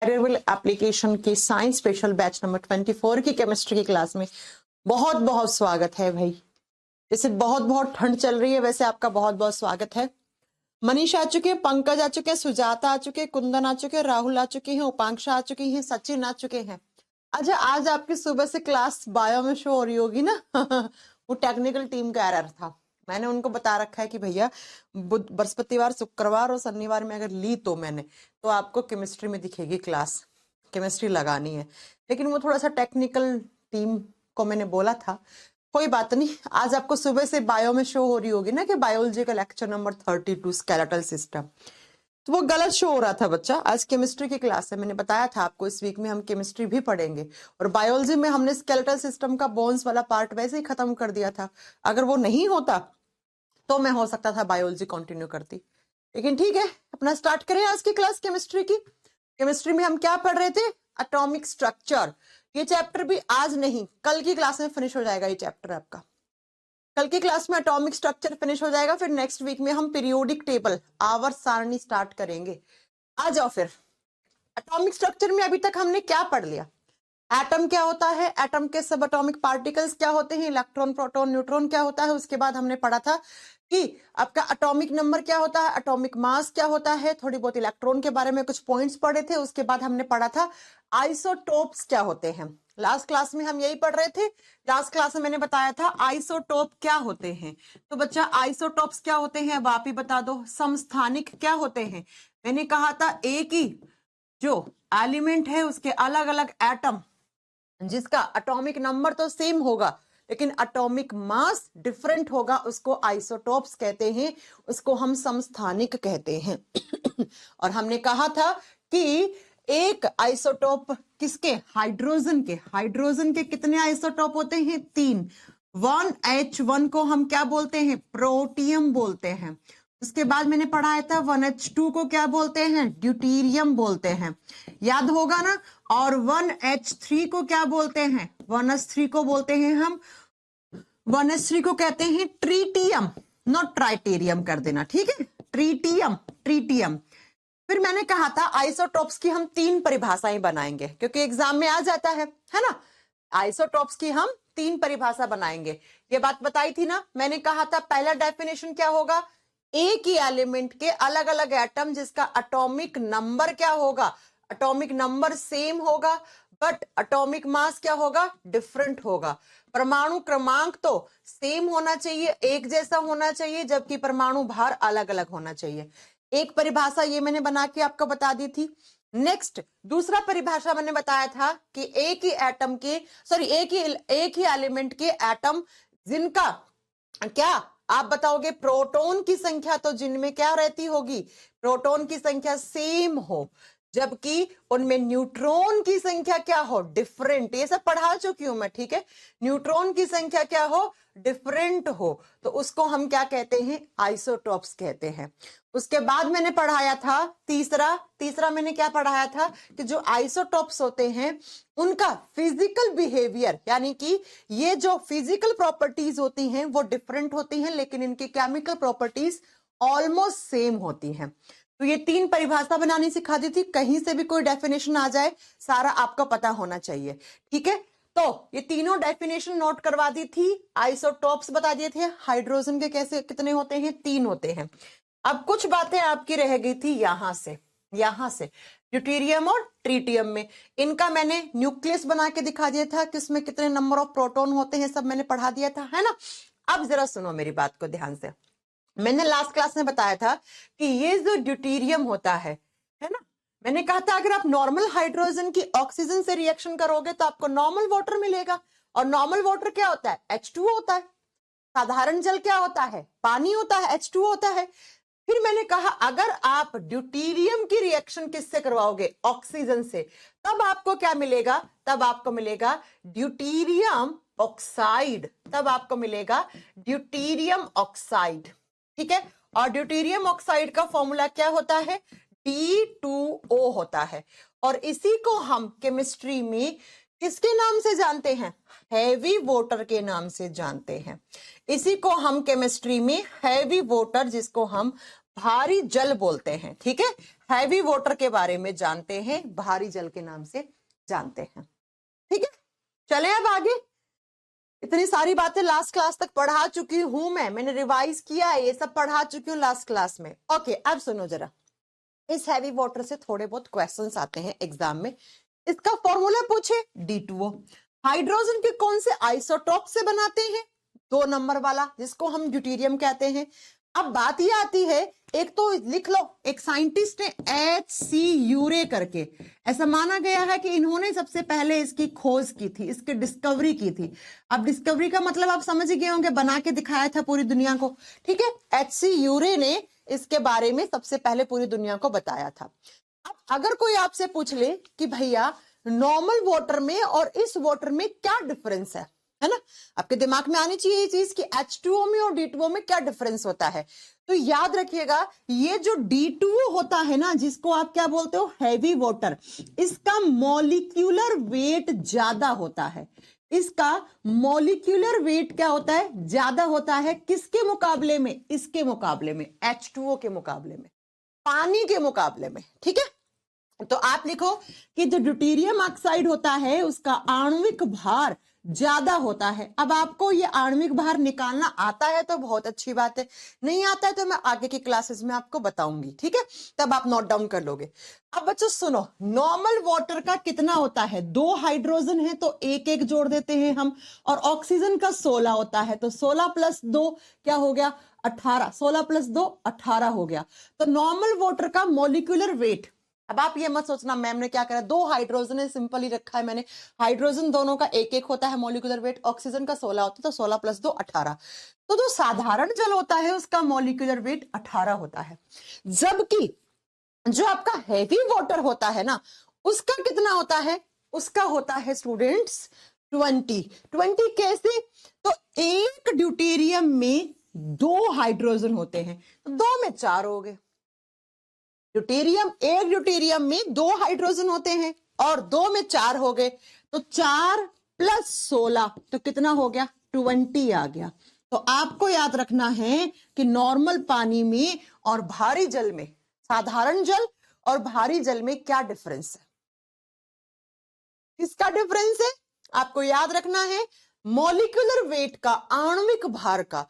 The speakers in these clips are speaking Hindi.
वेरिएबल एप्लीकेशन की साइंस स्पेशल बैच नंबर 24 की केमिस्ट्री की क्लास में बहुत बहुत स्वागत है भाई। जैसे बहुत बहुत ठंड चल रही है वैसे आपका बहुत बहुत स्वागत है। मनीष आ चुके हैं, पंकज आ चुके हैं, सुजाता आ चुके हैं, कुंदन आ चुके हैं, राहुल आ चुके हैं, उपांक्षा आ चुकी हैं, सचिन आ चुके हैं। अच्छा, आज आपकी सुबह से क्लास बायो में शो हो रही होगी ना वो टेक्निकल टीम का एरर था। मैंने उनको बता रखा है कि भैया बृहस्पतिवार, शुक्रवार और शनिवार में अगर ली तो तो आपको केमिस्ट्री में दिखेगी क्लास, केमिस्ट्री लगानी है। लेकिन वो थोड़ा सा टेक्निकल टीम को मैंने बोला था, कोई बात नहीं। आज आपको सुबह से बायो में शो हो रही होगी ना कि बायोलॉजी का लेक्चर नंबर 32 स्केलेटल सिस्टम, तो वो गलत शो हो रहा था बच्चा। आज केमिस्ट्री की क्लास है, मैंने बताया था आपको इस वीक में हम केमिस्ट्री भी पढ़ेंगे और बायोलॉजी में हमने स्केलेटल सिस्टम का बोन्स वाला पार्ट वैसे ही खत्म कर दिया था। अगर वो नहीं होता तो मैं हो सकता था बायोलॉजी कंटिन्यू करती, लेकिन ठीक है, अपना स्टार्ट करें आज की क्लास केमिस्ट्री की। केमिस्ट्री में हम क्या पढ़ रहे थे? Atomic structure. ये चैप्टर भी आज नहीं, कल की क्लास में फिनिश हो जाएगा। ये चैप्टर आपका कल की क्लास में एटॉमिक स्ट्रक्चर फिनिश हो जाएगा। फिर नेक्स्ट वीक में हम पीरियोडिक टेबल, आवर्त सारणी स्टार्ट करेंगे। आ जाओ फिर। एटॉमिक स्ट्रक्चर में अभी तक हमने क्या पढ़ लिया? एटम क्या होता है, एटम के सब एटॉमिक पार्टिकल्स क्या होते हैं, इलेक्ट्रॉन, प्रोटॉन, न्यूट्रॉन क्या होता है। उसके बाद हमने पढ़ा था कि आपका एटॉमिक नंबर क्या होता है, एटॉमिक मास क्या होता है, थोड़ी बहुत इलेक्ट्रॉन के बारे में कुछ पॉइंट्स पढ़े थे। उसके बाद हमने पढ़ा था आइसोटोप्स क्या होते हैं। लास्ट क्लास में हम यही पढ़ रहे थे। लास्ट क्लास में मैंने बताया था आइसोटोप क्या होते हैं। तो बच्चा आइसोटोप्स क्या होते हैं अब आप ही बता दो। समस्थानिक क्या होते हैं? मैंने कहा था एक ही जो एलिमेंट है उसके अलग अलग एटम जिसका एटॉमिक नंबर तो सेम होगा लेकिन एटॉमिक मास डिफरेंट होगा, उसको आइसोटोप्स कहते हैं, उसको हम समस्थानिक कहते हैं। और हमने कहा था कि एक आइसोटोप किसके? हाइड्रोजन के कितने आइसोटोप होते हैं? 3। 1H1 को हम क्या बोलते हैं? प्रोटियम बोलते हैं। उसके बाद मैंने पढ़ाया था 1H2 को क्या बोलते हैं? ड्यूटीरियम बोलते हैं, याद होगा ना। और 1H3 को क्या बोलते हैं? 1H3 को बोलते हैं हम 1H3 को कहते हैं ट्रीटियम, नॉट ट्राइटेरियम कर देना, ठीक है? ट्रीटियम। फिर मैंने कहा था आइसोटोप्स की हम 3 परिभाषाएं बनाएंगे क्योंकि एग्जाम में आ जाता है ना। आइसोटोप्स की हम 3 परिभाषा बनाएंगे, ये बात बताई थी ना। मैंने कहा था पहला डेफिनेशन क्या होगा? एक ही एलिमेंट के अलग अलग एटम जिसका एटॉमिक नंबर क्या होगा? एटॉमिक नंबर सेम होगा बट एटॉमिक मास क्या होगा? डिफरेंट होगा। परमाणु क्रमांक तो सेम होना चाहिए, एक जैसा होना चाहिए, जबकि परमाणु भार अलग अलग होना चाहिए। एक परिभाषा ये मैंने बना के आपको बता दी थी। नेक्स्ट दूसरा परिभाषा मैंने बताया था कि एक ही एलिमेंट के एटम जिनका क्या आप बताओगे? प्रोटॉन की संख्या तो जिनमें क्या रहती होगी? प्रोटॉन की संख्या सेम हो, जबकि उनमें न्यूट्रॉन की संख्या क्या हो? डिफरेंट। ये सब पढ़ा चुकी हूं मैं, ठीक है? न्यूट्रॉन की संख्या क्या हो? डिफरेंट हो, तो उसको हम क्या कहते हैं? आइसोटोप्स कहते हैं। उसके बाद मैंने पढ़ाया था तीसरा मैंने क्या पढ़ाया था कि जो आइसोटोप्स होते हैं उनका फिजिकल बिहेवियर, यानी कि ये जो फिजिकल प्रॉपर्टीज होती हैं वो डिफरेंट होती हैं लेकिन इनकी केमिकल प्रॉपर्टीज ऑलमोस्ट सेम होती हैं। तो ये 3 परिभाषा बनानी सिखा दी थी। कहीं से भी कोई डेफिनेशन आ जाए सारा आपको पता होना चाहिए, ठीक है? तो ये तीनों डेफिनेशन नोट करवा दी थी। आइसोटोप्स बता दिए थे। हाइड्रोजन के कैसे कितने होते हैं? 3 होते हैं। अब कुछ बातें आपकी रह गई थी यहां से ड्यूटेरियम और ट्रीटियम में। इनका मैंने न्यूक्लियस बना के दिखा दिया था कि उसमें कितने नंबर ऑफ प्रोटॉन होते हैं, सब मैंने पढ़ा दिया था, है ना। अब जरा सुनो मेरी बात को ध्यान से। मैंने लास्ट क्लास में बताया था कि ये जो ड्यूटेरियम होता है ना, मैंने कहा था अगर आप नॉर्मल हाइड्रोजन की ऑक्सीजन से रिएक्शन करोगे तो आपको नॉर्मल वाटर मिलेगा। और नॉर्मल वाटर क्या होता है? H2 होता है। साधारण जल क्या होता है? पानी होता है, H2 होता है। फिर मैंने कहा अगर आप ड्यूटेरियम की रिएक्शन किससे करवाओगे? ऑक्सीजन से, तब आपको क्या मिलेगा? तब आपको मिलेगा ड्यूटेरियम ऑक्साइड। ठीक है? और ड्यूटेरियम ऑक्साइड का फॉर्मूला क्या होता है? D2O होता है। और इसी को हम केमिस्ट्री में किसके नाम से जानते हैं? हैवी वाटर के नाम से जानते हैं। इसी को हम केमिस्ट्री में हैवी वाटर, जिसको हम भारी जल बोलते हैं, ठीक है? हैवी वाटर के बारे में जानते हैं, भारी जल के नाम से जानते हैं। ठीक है, चले अब आगे। इतनी सारी बातें लास्ट क्लास तक पढ़ा चुकी हूं मैंने रिवाइज किया है, ये सब पढ़ा चुकी हूँ लास्ट क्लास में। ओके, अब सुनो जरा, इस हैवी वाटर से थोड़े बहुत क्वेश्चंस आते हैं एग्जाम में। इसका फॉर्मूला पूछे D2O, हाइड्रोजन के कौन से आइसोटोप से बनाते हैं? 2 नंबर वाला, जिसको हम ड्यूटेरियम कहते हैं। अब बात ये आती है, एक तो लिख लो, एक साइंटिस्ट ने HC यूरे करके, ऐसा माना गया है कि इन्होंने सबसे पहले इसकी खोज की थी, इसकी डिस्कवरी की थी। अब डिस्कवरी का मतलब आप समझ गए होंगे, बना के दिखाया था पूरी दुनिया को। ठीक है, HC यूरे ने इसके बारे में सबसे पहले पूरी दुनिया को बताया था। अब अगर कोई आपसे पूछ ले कि भैया नॉर्मल वाटर में और इस वाटर में क्या डिफरेंस है ना, आपके दिमाग में आनी चाहिए ये चीज कि H2O में और D2O में क्या डिफरेंस होता है। तो याद रखिएगा, ये जो D2O होता है ना, जिसको आप क्या बोलते हो, हैवी वाटर, इसका मॉलिक्यूलर वेट ज्यादा होता है। इसका मॉलिक्यूलर वेट क्या होता है, ज्यादा होता है। किसके मुकाबले में? इसके मुकाबले में, H2O के मुकाबले में, पानी के मुकाबले में। ठीक है, तो आप लिखो कि जो ड्यूटेरियम ऑक्साइड होता है उसका आणविक भार ज्यादा होता है। अब आपको ये आणविक भार निकालना आता है तो बहुत अच्छी बात है, नहीं आता है तो मैं आगे की क्लासेस में आपको बताऊंगी। ठीक है, तब आप नोट डाउन कर लोगे। अब बच्चों सुनो, नॉर्मल वाटर का कितना होता है? 2 हाइड्रोजन है तो एक एक जोड़ देते हैं हम, और ऑक्सीजन का 16 होता है, तो 16 + 2 क्या हो गया? 18। 16 + 2 18 हो गया। तो नॉर्मल वाटर का मॉलिक्यूलर वेट, अब आप ये मत सोचना मैम ने क्या करा, 2 हाइड्रोजन है, सिंपल ही रखा है मैंने। हाइड्रोजन दोनों का एक एक होता है मॉलिक्यूलर वेट, ऑक्सीजन का 16 होता है, तो 16 + 2 18। तो जो साधारण जल होता है उसका मॉलिक्यूलर वेट 18 होता है, जबकि जो आपका हैवी वाटर होता है ना, उसका कितना होता है? उसका होता है स्टूडेंट्स 20। कैसे? तो एक ड्यूटेरियम में 2 हाइड्रोजन होते हैं, तो 2 में 4 हो गए। एक ड्यूटेरियम में 2 हाइड्रोजन होते हैं और 2 में 4 हो गए, तो 4 + 16 तो कितना हो गया? 20 आ गया। तो आपको याद रखना है कि नॉर्मल पानी में और भारी जल में, साधारण जल और भारी जल में क्या डिफरेंस है। किसका डिफरेंस है आपको याद रखना है? मॉलिक्यूलर वेट का, आणविक भार का।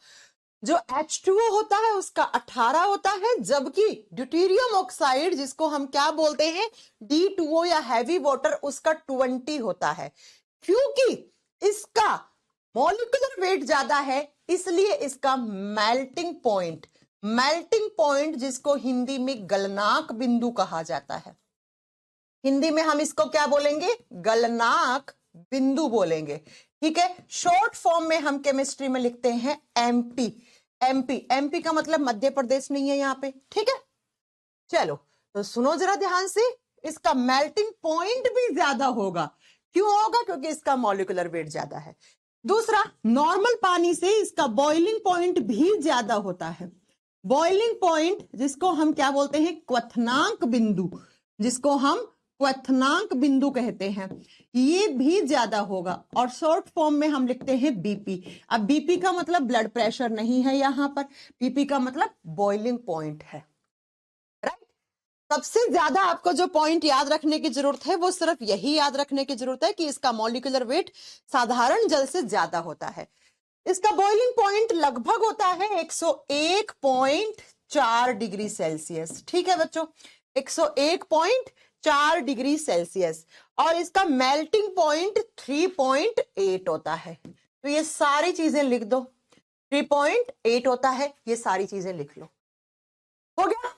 जो H2O होता है उसका 18 होता है, जबकि ड्यूटेरियम ऑक्साइड, जिसको हम क्या बोलते हैं, D2O या हैवी वाटर, उसका 20 होता है। क्योंकि इसका मॉलिक्यूलर वेट ज्यादा है, इसलिए इसका मेल्टिंग पॉइंट, जिसको हिंदी में गलनांक बिंदु कहा जाता है, हिंदी में हम इसको क्या बोलेंगे? गलनांक बिंदु बोलेंगे। ठीक है, शॉर्ट फॉर्म में हम केमिस्ट्री में लिखते हैं MP का मतलब मध्य प्रदेश नहीं है यहाँ पे। ठीक है, चलो तो सुनो जरा ध्यान से, इसका मेल्टिंग पॉइंट भी ज्यादा होगा। क्यों होगा? क्योंकि इसका मॉलिक्यूलर वेट ज्यादा है। दूसरा, नॉर्मल पानी से इसका बॉइलिंग पॉइंट भी ज्यादा होता है। बॉइलिंग पॉइंट, जिसको हम क्या बोलते हैं? क्वथनांक बिंदु, जिसको हम क्वथनांक बिंदु कहते हैं, ये भी ज्यादा होगा। और शॉर्ट फॉर्म में हम लिखते हैं BP। अब BP का मतलब ब्लड प्रेशर नहीं है यहाँ पर, BP का मतलब बॉइलिंग पॉइंट है। राइट, सबसे ज्यादा आपको जो पॉइंट याद रखने की जरूरत है वो सिर्फ यही याद रखने की जरूरत है कि इसका मॉलिक्यूलर वेट साधारण जल से ज्यादा होता है। इसका बॉइलिंग पॉइंट लगभग होता है 101.4 डिग्री सेल्सियस। ठीक है बच्चों, 101.4 डिग्री सेल्सियस, और इसका मेल्टिंग पॉइंट 3.8 होता है। तो ये सारी चीजें लिख दो, 3.8 होता है, ये सारी चीजें लिख लो। हो गया?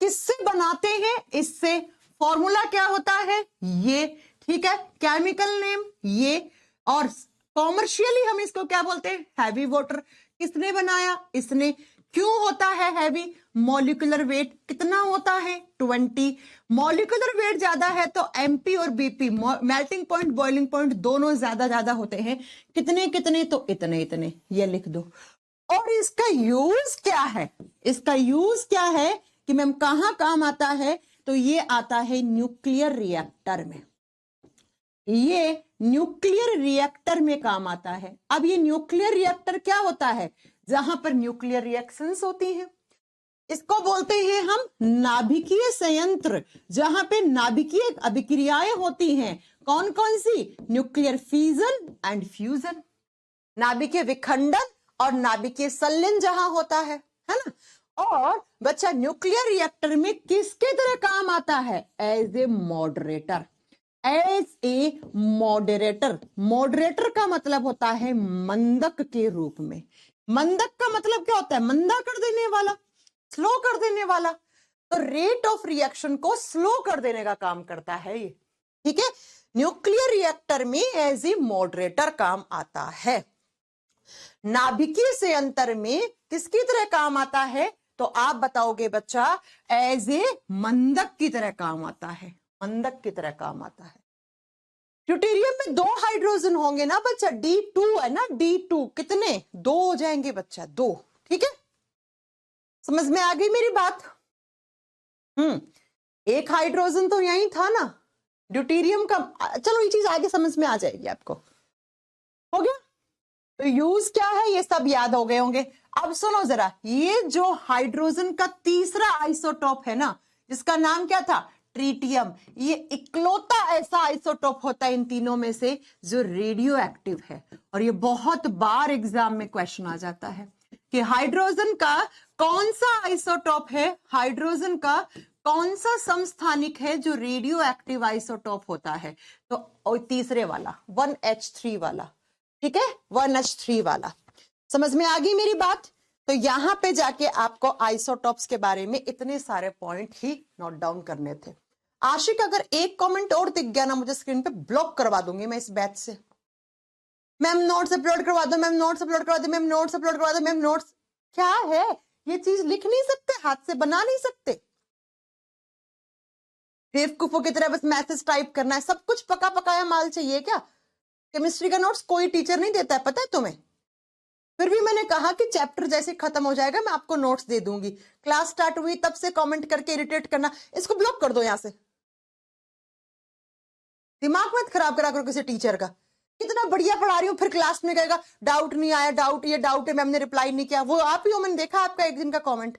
किससे बनाते हैं? इससे। फॉर्मूला क्या होता है? ये। ठीक है, केमिकल नेम ये, और कॉमर्शियली हम इसको क्या बोलते हैं? Heavy water. किसने बनाया? इसने। क्यों होता है हैवी? मॉलिक्यूलर वेट कितना होता है? 20। मॉलिक्यूलर वेट ज्यादा है तो MP और BP, melting point, boiling point, दोनों ज्यादा होते हैं। कितने कितने? तो इतने, ये लिख दो। और इसका यूज क्या है? इसका यूज क्या है कि मैम कहां काम आता है? तो ये आता है न्यूक्लियर रिएक्टर में। ये न्यूक्लियर रिएक्टर में काम आता है। अब ये न्यूक्लियर रिएक्टर क्या होता है? जहां पर न्यूक्लियर रिएक्शंस होती हैं। इसको बोलते हैं हम नाभिकीय संयंत्र, जहां पे नाभिकीय अभिक्रियाएं होती हैं। कौन कौन सी? न्यूक्लियर फिजन एंड फ्यूजन, नाभिकीय विखंडन और नाभिकीय संलयन जहां होता है ना। और बच्चा न्यूक्लियर रिएक्टर में किसके तरह काम आता है? As a moderator, as a moderator. Moderator का मतलब होता है मंदक के रूप में। मंदक का मतलब क्या होता है? मंदा कर देने वाला, स्लो कर देने वाला। तो रेट ऑफ रिएक्शन को स्लो कर देने का काम करता है ये, ठीक है। न्यूक्लियर रिएक्टर में एज ए मॉडरेटर काम आता है। नाभिकीय संयंत्र में किसकी तरह काम आता है? तो आप बताओगे बच्चा, एज ए मंदक की तरह काम आता है, मंदक की तरह काम आता है। ड्यूटेरियम में 2 हाइड्रोजन होंगे ना बच्चा, D2 है ना, D2 कितने? 2 हो जाएंगे बच्चा, 2, ठीक है। समझ में आ गई मेरी बात? एक हाइड्रोजन तो यही था ना ड्यूटेरियम का। चलो ये चीज आगे समझ में आ जाएगी आपको, हो गया। तो यूज क्या है ये सब याद हो गए होंगे। अब सुनो जरा, ये जो हाइड्रोजन का तीसरा आइसोटोप है ना, जिसका नाम क्या था? ट्रीटियम, ये इकलौता ऐसा आइसोटोप होता है इन तीनों में से जो रेडियो एक्टिव है। और ये बहुत बार एग्जाम में क्वेश्चन आ जाता है कि हाइड्रोजन का कौन सा आइसोटोप है, हाइड्रोजन का कौन सा समस्थानिक है जो रेडियो एक्टिव आइसोटोप होता है? तो तीसरे वाला 1H3 वाला, ठीक है, 1H3 वाला। समझ में आ गई मेरी बात? तो यहां पे जाके आपको आइसोटॉप्स के बारे में इतने सारे पॉइंट ही नोट डाउन करने थे। आशिक, अगर एक कमेंट और दिख गया ना मुझे स्क्रीन पे, ब्लॉक करवा दूंगी मैं इस बैच से। मैम नोट्स अपलोड करवा दो, मैम नोट्स अपलोड करवा दो, मैम नोट्स अपलोड करवा दो, मैम नोट्स। क्या है ये चीज? लिख नहीं सकते, हाथ से बना नहीं सकते, बेवकूफों की तरह बस मैसेज टाइप करना है। सब कुछ पका पकाया माल चाहिए क्या? केमिस्ट्री का नोट्स कोई टीचर नहीं देता है, पता है तुम्हें। फिर भी मैंने कहा कि चैप्टर जैसे खत्म हो जाएगा मैं आपको नोट्स दे दूंगी। क्लास स्टार्ट हुई तब से कमेंट करके इरिटेट करना, इसको ब्लॉक कर दो यहां से। दिमाग मत खराब करा करो किसी टीचर का। इतना बढ़िया पढ़ा रही हूँ, फिर क्लास में कहेगा डाउट नहीं आया, डाउट, ये डाउट है, मैम ने रिप्लाई नहीं किया। वो आप ही हो, मैंने देखा आपका एक दिन का कॉमेंट।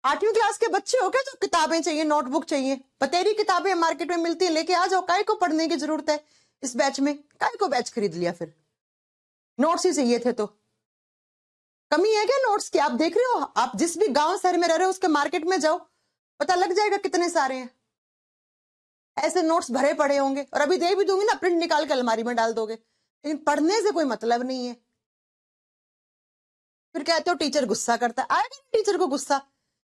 8वीं क्लास के बच्चे हो क्या जो किताबें चाहिए, नोटबुक चाहिए? बतेरी किताबें मार्केट में मिलती है, लेके आ जाओ। काय को पढ़ने की जरूरत है इस बैच में? काय को बैच खरीद लिया? फिर नोट्स ही चाहिए थे तो कमी है क्या नोट्स की? आप देख रहे हो, आप जिस भी गांव शहर में रह रहे हो उसके मार्केट में जाओ, पता लग जाएगा कितने सारे हैं ऐसे नोट्स भरे पड़े होंगे। और अभी दे भी दूंगी ना, प्रिंट निकाल के अलमारी में डाल दोगे, लेकिन पढ़ने से कोई मतलब नहीं है। फिर कहते हो टीचर गुस्सा करता है। आएगा टीचर को गुस्सा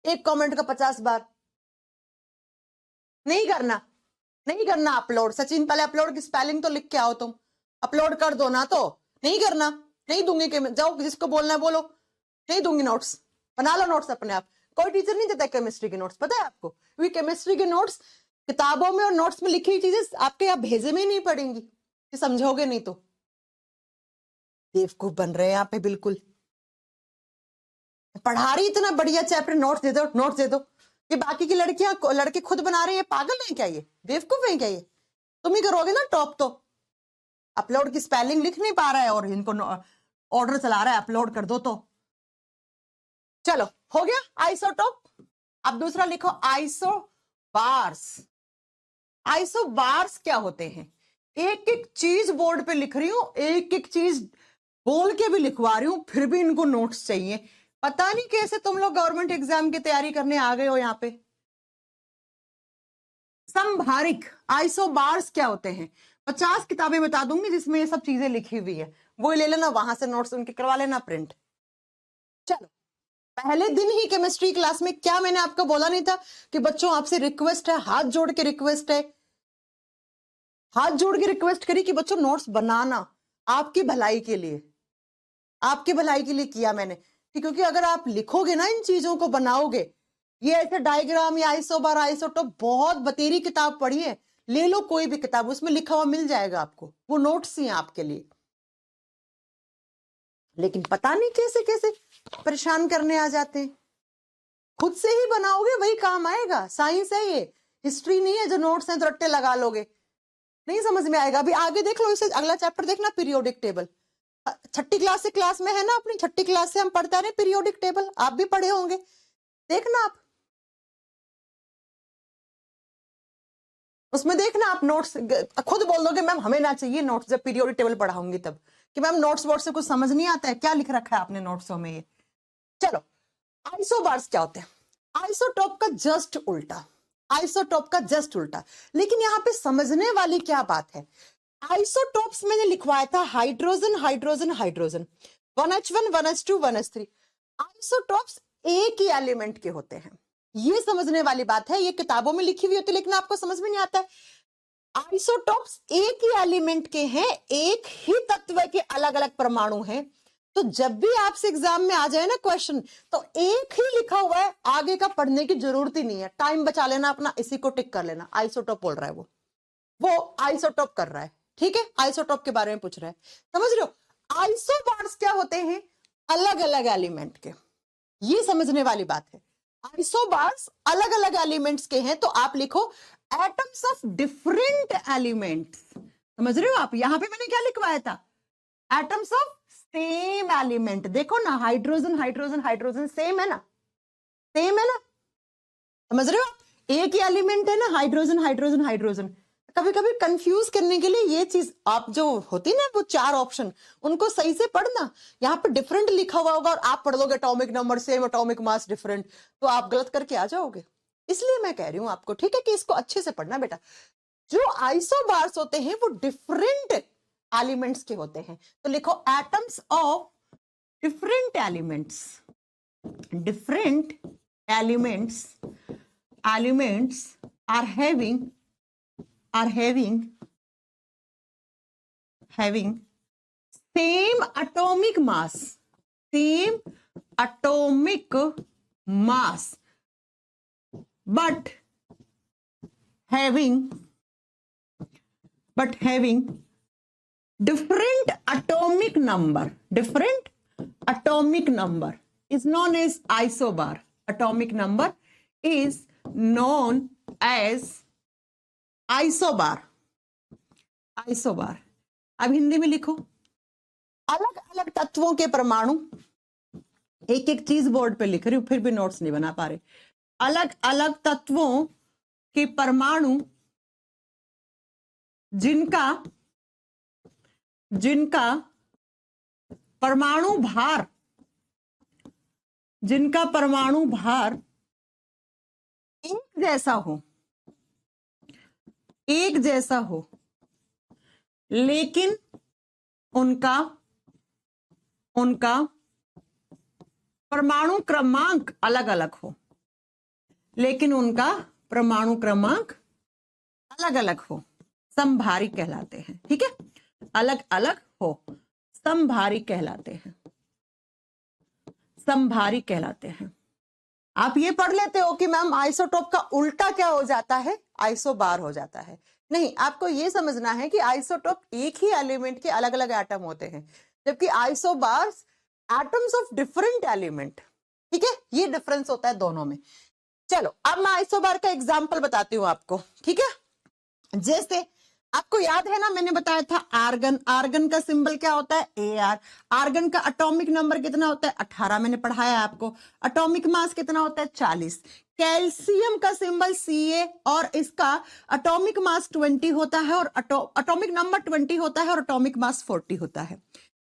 एक कमेंट का 50 बार। नहीं करना, नहीं करना अपलोड। सचिन पहले अपलोड की स्पेलिंग तो लिख के आओ, तुम अपलोड कर दो ना। तो नहीं करना, नहीं दूंगी कि जाओ, जिसको बोलना है बोलो, नहीं दूंगी नोट्स। बना लो नोट्स अपने आप। कोई टीचर नहीं देता केमिस्ट्री के नोट्स, पता है आपको? क्योंकि केमिस्ट्री के नोट्स किताबों में और नोट्स में लिखी हुई चीजें आपके यहाँ भेजे में ही नहीं पड़ेंगी, कि समझोगे नहीं तो। बेवकूफ बन रहे हैं यहाँ पे बिल्कुल। पढ़ा रही इतना बढ़िया चैप्टर, नोट्स दे दो, नोट्स दे दो। ये बाकी की लड़कियां लड़के खुद बना रहे हैं, पागल हैं क्या? ये बेवकूफ हैं क्या? ये तुम ही करोगे ना टॉप। तो अपलोड की स्पेलिंग लिख नहीं पा रहा है और इनको ऑर्डर चला रहा है अपलोड कर दो। तो चलो हो गया आइसोटोप। अब दूसरा लिखो आइसोबार्स। आइसोबार्स क्या होते हैं? एक एक चीज बोर्ड पे लिख रही हूं, एक एक चीज बोल के भी लिखवा रही हूं, फिर भी इनको नोट्स चाहिए। पता नहीं कैसे तुम लोग गवर्नमेंट एग्जाम की तैयारी करने आ गए हो यहाँ पे। संभारिक आइसोबार्स क्या होते हैं? 50 किताबें बता दूंगी जिसमें ये सब चीजें लिखी हुई है, वो ले लेना, वहां से नोट्स उनके करवा लेना प्रिंट। चलो, पहले दिन ही केमिस्ट्री क्लास में क्या मैंने आपको बोला नहीं था कि बच्चों आपसे रिक्वेस्ट है, हाथ जोड़ के रिक्वेस्ट है, हाथ जोड़ के रिक्वेस्ट करी कि बच्चों नोट्स बनाना, आपकी भलाई के लिए, आपकी भलाई के लिए किया मैंने। क्योंकि अगर आप लिखोगे ना, इन चीजों को बनाओगे, ये ऐसे डायग्राम या आइसोबार आइसोटोप, बहुत बतेरी किताब पढ़ी है, ले लो कोई भी किताब, उसमें लिखा हुआ मिल जाएगा आपको, वो नोट्स ही हैं आपके लिए। लेकिन पता नहीं कैसे कैसे परेशान करने आ जाते हैं। खुद से ही बनाओगे वही काम आएगा। साइंस है ये, हिस्ट्री नहीं है जो नोट्स हैं तो रट्टे लगा लोगे, नहीं समझ में आएगा। अभी आगे देख लो, इसे अगला चैप्टर देखना, पीरियोडिक टेबल। छठी क्लास से क्लास में है ना, अपनी छठी क्लास से हम पढ़ते रहे पीरियोडिक टेबल, आप भी पढ़े होंगे, देखना आप उसमें, देखना आप नोट्स खुद बोल दोगे मैम हमें ना चाहिए नोट्स, जब पीरियोडिक टेबल पढ़ाऊंगी तब, कि मैम नोट्स बोर्ड से कुछ समझ नहीं आता है, क्या लिख रखा है आपने नोट्सों में ये। चलो, आइसोबार्स क्या होते हैं? आइसोटोप का जस्ट उल्टा, आइसोटोप का जस्ट उल्टा। लेकिन यहाँ पे समझने वाली क्या बात है, आइसोटोप्स मैंने लिखवाया था hydrogen hydrogen hydrogen, 1H1 1H2 1H3। Isotopes एक ही एलिमेंट के होते हैं, ये समझने वाली बात है, ये किताबों में लिखी हुई होती है लेकिन आपको समझ में नहीं आता है। आइसोटोप्स एक ही एलिमेंट के हैं, एक ही तत्व के अलग अलग परमाणु हैं। तो जब भी आपसे एग्जाम में आ जाए ना क्वेश्चन, तो एक ही लिखा हुआ है, आगे का पढ़ने की जरूरत ही नहीं है, टाइम बचा लेना अपना, इसी को टिक कर लेना। आइसोटोप बोल रहा है वो आइसोटोप कर रहा है, ठीक है, आइसोटोप के बारे में पूछ रहा है, समझ रहे हो। आइसोबार्स क्या होते हैं? अलग अलग एलिमेंट के, ये समझने वाली बात है। आइसोबार्स अलग अलग एलिमेंट्स के हैं, तो आप लिखो एटम्स ऑफ डिफरेंट एलिमेंट्स, समझ रहे हो आप। यहां पे मैंने क्या लिखवाया था? Atoms of same element. देखो ना, हाइड्रोजन हाइड्रोजन हाइड्रोजन सेम है ना, सेम है ना, समझ रहे हो आप, एक ही एलिमेंट है ना, हाइड्रोजन हाइड्रोजन हाइड्रोजन। कभी कभी कंफ्यूज करने के लिए ये चीज आप जो होती ना, वो 4 ऑप्शन, उनको सही से पढ़ना। यहाँ पे डिफरेंट लिखा हुआ होगा और आप पढ़ दोगे atomic number same, atomic mass different, तो आप गलत करके आ जाओगे। इसलिए मैं कह रही हूं आपको, ठीक है, कि इसको अच्छे से पढ़ना बेटा। जो आइसोबार्स होते हैं वो डिफरेंट एलिमेंट्स के होते हैं, तो लिखो atoms of different elements, different elements are having same atomic mass, but having different atomic number is known as isobar. Atomic number is known as isobar. अब हिंदी में लिखो, अलग अलग तत्वों के परमाणु, एक एक चीज बोर्ड पे लिख रही हूं फिर भी नोट्स नहीं बना पा रहे। अलग अलग तत्वों के परमाणु जिनका परमाणु भार एक जैसा हो लेकिन उनका परमाणु क्रमांक अलग अलग हो, समभारी कहलाते हैं, ठीक है, अलग अलग हो, समभारी कहलाते हैं। आप ये पढ़ लेते हो कि मैम आइसोटोप का उल्टा क्या हो जाता है? आइसोबार हो जाता है। नहीं, आपको ये समझना है कि आइसोटोप एक ही एलिमेंट के अलग अलग एटम होते हैं, जबकि isobars atoms of different element, ठीक है, ये डिफरेंस होता है दोनों में। चलो अब मैं आइसोबार का एग्जाम्पल बताती हूँ आपको, ठीक है। जैसे आपको याद है ना, मैंने बताया था आर्गन का सिंबल क्या होता है? AR। आर्गन का एटॉमिक नंबर कितना होता है? 18, मैंने पढ़ाया आपको। एटॉमिक मास कितना होता है? 40। कैल्शियम का सिंबल Ca और इसका एटॉमिक मास 20 होता है और एटॉमिक नंबर 20 होता है और एटॉमिक मास 40 होता है।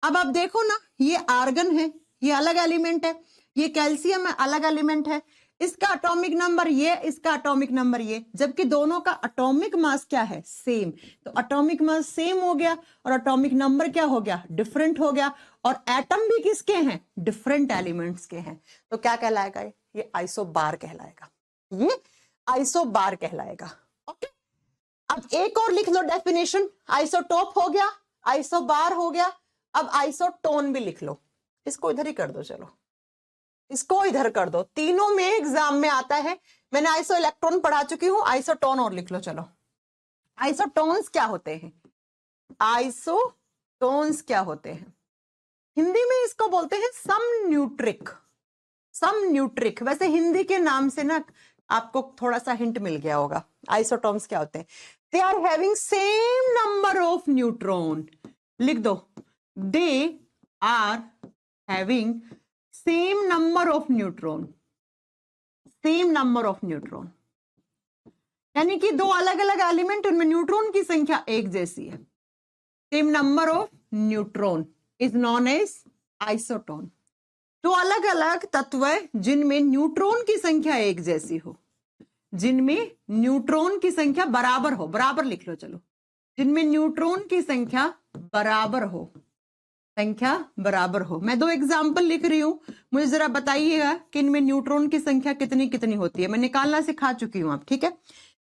अब आप देखो ना, ये आर्गन है, ये अलग एलिमेंट है, ये कैल्शियम है, अलग एलिमेंट है, इसका एटॉमिक नंबर ये, इसका एटॉमिक नंबर ये, जबकि दोनों का एटॉमिक मास क्या है? सेम। तो एटॉमिक मास सेम हो गया और एटॉमिक नंबर क्या हो गया? डिफरेंट हो गया। और एटम भी किसके हैं? डिफरेंट एलिमेंट्स के हैं। तो क्या कहलाएगा? ये आइसोबार कहलाएगा, ये आइसोबार कहलाएगा। ओके, अब एक और लिख लो डेफिनेशन। आइसोटोप हो गया, आइसोबार हो गया, अब आइसोटोन भी लिख लो। इसको इधर ही कर दो, चलो इसको इधर कर दो, तीनों में एग्जाम में आता है। मैंने आइसो इलेक्ट्रॉन पढ़ा चुकी हूं, आइसोटोन और लिख लो। चलो, आइसोटोन्स क्या होते हैं? आइसोटोन्स क्या होते हैं? हिंदी में इसको बोलते हैं समन्यूट्रिक। वैसे हिंदी के नाम से ना आपको थोड़ा सा हिंट मिल गया होगा। आइसोटोन्स क्या होते हैं? They are having same number of neutron. लिख दो, they are having same number of neutron, same number of neutron, यानी कि दो अलग अलग एलिमेंट, उनमें न्यूट्रॉन की संख्या एक जैसी है. Same number of neutron is known as isotone. दो अलग अलग तत्व जिनमें न्यूट्रॉन की संख्या एक जैसी हो, जिनमें न्यूट्रॉन की संख्या बराबर हो, बराबर लिख लो चलो, जिनमें न्यूट्रॉन की संख्या बराबर हो, संख्या बराबर हो. मैं दो एग्जाम्पल लिख रही हूं, मुझे जरा बताइएगा कि इनमें न्यूट्रॉन की संख्या कितनी कितनी होती है. मैं निकालना सिखा चुकी हूं आप, ठीक है.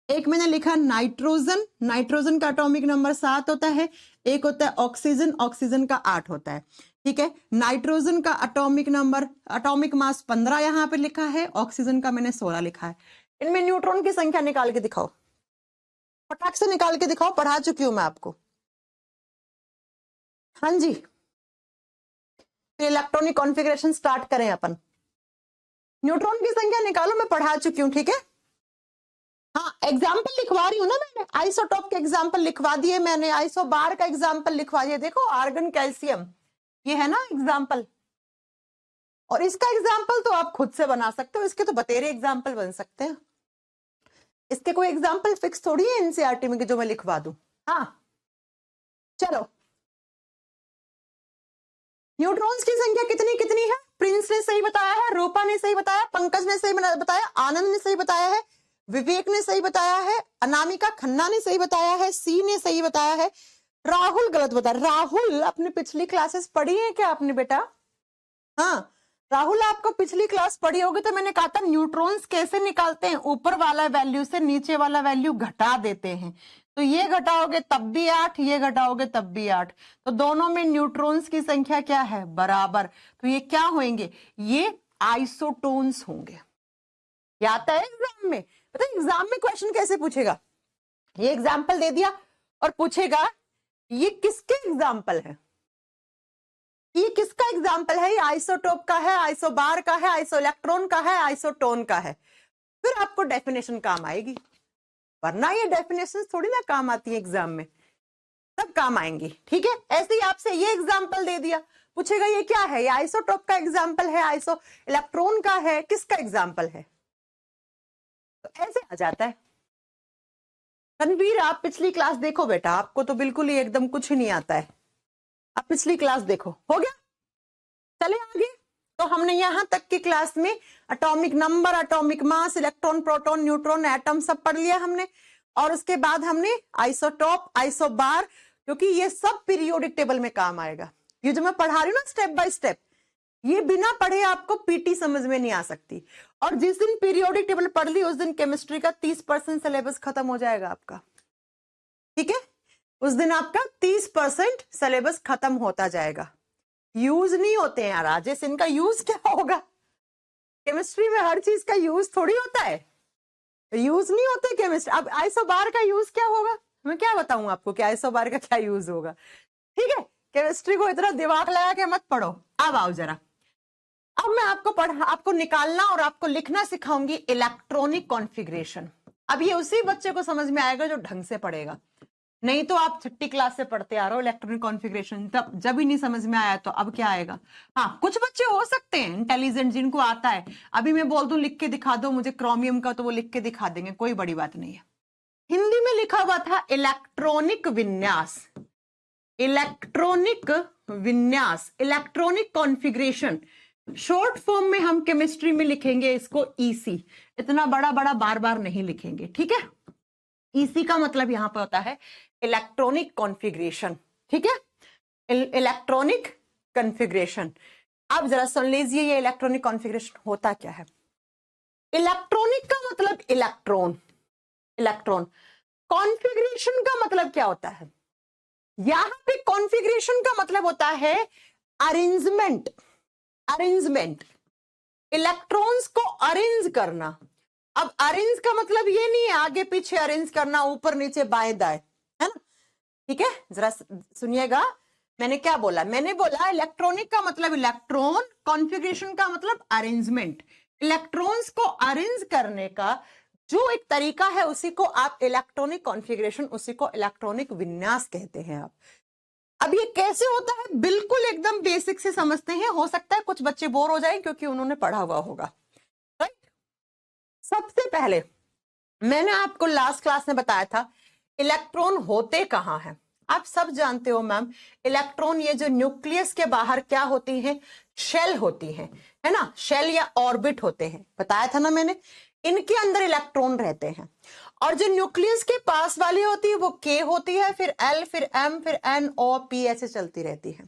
एक मैंने लिखा नाइट्रोजन, नाइट्रोजन का एटॉमिक नंबर 7 होता है. एक होता है ऑक्सीजन, ऑक्सीजन का 8 होता है, ठीक है. नाइट्रोजन का एटॉमिक नंबर, एटॉमिक मास 15 यहां पे लिखा है, ऑक्सीजन का मैंने 16 लिखा है. इनमें न्यूट्रॉन की संख्या निकाल के दिखाओ, फटाक से निकाल के दिखाओ, पढ़ा चुकी हूं मैं आपको. हाँ जी, फिर इलेक्ट्रॉनिक कॉन्फ़िगरेशन स्टार्ट करें अपन. न्यूट्रॉन की संख्या निकालो, मैं पढ़ा चुकी हूं, ठीक है. हाँ, एग्जाम्पल लिखवा रही हूँ ना मैंने, आइसोटॉप के एग्जाम्पल लिखवा दिए मैंने, आइसोबार का एग्जाम्पल लिखवा दिया. देखो आर्गन कैल्शियम, ये है ना एग्जाम्पल, और इसका एग्जाम्पल तो आप खुद से बना सकते हो, इसके तो बतेरे एग्जाम्पल बन सकते हैं. इसके कोई एग्जाम्पल फिक्स थोड़ी है एनसीईआरटी में कि जो मैं लिखवा दूं. हाँ चलो, न्यूट्रॉन्स की संख्या कितनी कितनी है? प्रिंस ने सही बताया है, रूपा ने सही बताया, पंकज ने सही बताया, आनंद ने सही बताया है, विवेक ने सही बताया है, अनामिका खन्ना ने सही बताया है, सी ने सही बताया है, राहुल गलत बताया. राहुल, अपने पिछली क्लासेस पढ़ी है क्या आपने बेटा? हाँ राहुल, आपको पिछली क्लास पढ़ी होगी तो मैंने कहा था न्यूट्रॉन्स कैसे निकालते हैं, ऊपर वाला वैल्यू से नीचे वाला वैल्यू घटा देते हैं. तो ये घटाओगे तब भी 8, ये घटाओगे तब भी 8, तो दोनों में न्यूट्रॉन्स की संख्या क्या है? बराबर. तो ये क्या होंगे? ये आइसोटोन्स होंगे. ये आता है एग्जाम में. पता है एग्जाम में क्वेश्चन कैसे पूछेगा? ये एग्जाम्पल दे दिया और पूछेगा ये किसके एग्जाम्पल है, ये किसका एग्जाम्पल है? ये आइसोटोप का है, आइसोबार का है, आइसोइलेक्ट्रॉन का है, आइसोटोन का है. फिर आपको डेफिनेशन काम आएगी, वरना ये डेफिनेशन थोड़ी ना काम आती है एग्जाम में, तब काम आएंगी. ठीक है, ऐसे ही आपसे ये एग्जाम्पल दे दिया, पूछेगा ये क्या है? ये आइसोटोप का एग्जाम्पल है, आइसो इलेक्ट्रॉन का है, किसका एग्जाम्पल है? तो ऐसे आ जाता है. रणवीर, आप पिछली क्लास देखो बेटा, आपको तो बिल्कुल ही एकदम कुछ नहीं आता है. आप पिछली क्लास देखो. हो गया, चले आगे. तो हमने यहां तक की क्लास में atomic number, atomic mass, electron, proton, neutron, atom सब पढ़ लिया हमने. और उसके बाद हमने आइसोटॉप, आइसोबार, क्योंकि ये सब पीरियोडिक टेबल में काम आएगा. ये जो मैं पढ़ा रही हूँ ना स्टेप बाय स्टेप, ये बिना पढ़े आपको पीटी समझ में नहीं आ सकती. और जिस दिन पीरियोडिक टेबल पढ़ ली उस दिन केमिस्ट्री का 30% सिलेबस खत्म हो जाएगा आपका. ठीक है, उस दिन आपका 30% सिलेबस खत्म होता जाएगा. यूज नहीं होते हैं यार राजेश, इनका यूज क्या होगा? केमिस्ट्री में हर चीज का यूज थोड़ी होता है, यूज नहीं होते केमिस्ट्री. अब आइसोबार का यूज क्या होगा, मैं क्या बताऊं आपको कि आइसोबार का क्या यूज होगा. ठीक है, केमिस्ट्री को इतना दिमाग लगा के मत पढ़ो. अब आओ जरा, अब मैं आपको निकालना और आपको लिखना सिखाऊंगी इलेक्ट्रॉनिक कॉन्फ़िगरेशन. अब ये उसी बच्चे को समझ में आएगा जो ढंग से पढ़ेगा, नहीं तो आप छठी क्लास से पढ़ते आ रहे हो इलेक्ट्रॉनिक कॉन्फ़िगरेशन, तब जब ही नहीं समझ में आया तो अब क्या आएगा. हाँ, कुछ बच्चे हो सकते हैं इंटेलिजेंट जिनको आता है, अभी मैं बोल दूं लिख के दिखा दो मुझे क्रोमियम का, तो वो लिख के दिखा देंगे, कोई बड़ी बात नहीं है. हिंदी में लिखा हुआ था इलेक्ट्रॉनिक विन्यास, इलेक्ट्रॉनिक विन्यास, इलेक्ट्रॉनिक कॉन्फ़िगरेशन. शॉर्ट फॉर्म में हम केमिस्ट्री में लिखेंगे इसको ईसी, इतना बड़ा बड़ा बार बार नहीं लिखेंगे. ठीक है, ईसी का मतलब यहां पर होता है इलेक्ट्रॉनिक कॉन्फ़िगरेशन. ठीक है, इलेक्ट्रॉनिक कॉन्फ़िगरेशन. अब जरा सुन लीजिए ये इलेक्ट्रॉनिक कॉन्फ़िगरेशन होता क्या है. इलेक्ट्रॉनिक का मतलब इलेक्ट्रॉन, इलेक्ट्रॉन. कॉन्फ़िगरेशन का मतलब क्या होता है? यहां पे कॉन्फ़िगरेशन का मतलब होता है अरेंजमेंट, अरेंजमेंट, इलेक्ट्रॉन्स को अरेंज करना. अब अरेंज का मतलब ये नहीं है आगे पीछे अरेंज करना, ऊपर नीचे बाएं दाएं, है ना. ठीक है, जरा सुनिएगा मैंने क्या बोला. मैंने बोला इलेक्ट्रॉनिक का मतलब इलेक्ट्रॉन, कॉन्फ़िगरेशन का मतलब अरेंजमेंट. इलेक्ट्रॉन्स को अरेंज करने का जो एक तरीका है उसी को आप इलेक्ट्रॉनिक कॉन्फ़िगरेशन, उसी को इलेक्ट्रॉनिक विन्यास कहते हैं. आप अब ये कैसे होता है, बिल्कुल एकदम बेसिक से समझते हैं। हो सकता है कुछ बच्चे बोर हो जाएं क्योंकि उन्होंने पढ़ा हुआ होगा, राइट। सबसे पहले मैंने आपको लास्ट क्लास में बताया था इलेक्ट्रॉन होते कहां हैं। आप सब जानते हो मैम, इलेक्ट्रॉन ये जो न्यूक्लियस के बाहर क्या होती हैं, शेल होती हैं, है ना, शेल या ऑर्बिट होते हैं, बताया था ना मैंने। इनके अंदर इलेक्ट्रॉन रहते हैं, और जो न्यूक्लियस के पास वाली होती है वो के होती है, फिर एल, फिर एम, फिर एन, ओ, पी, ऐसे चलती रहती है।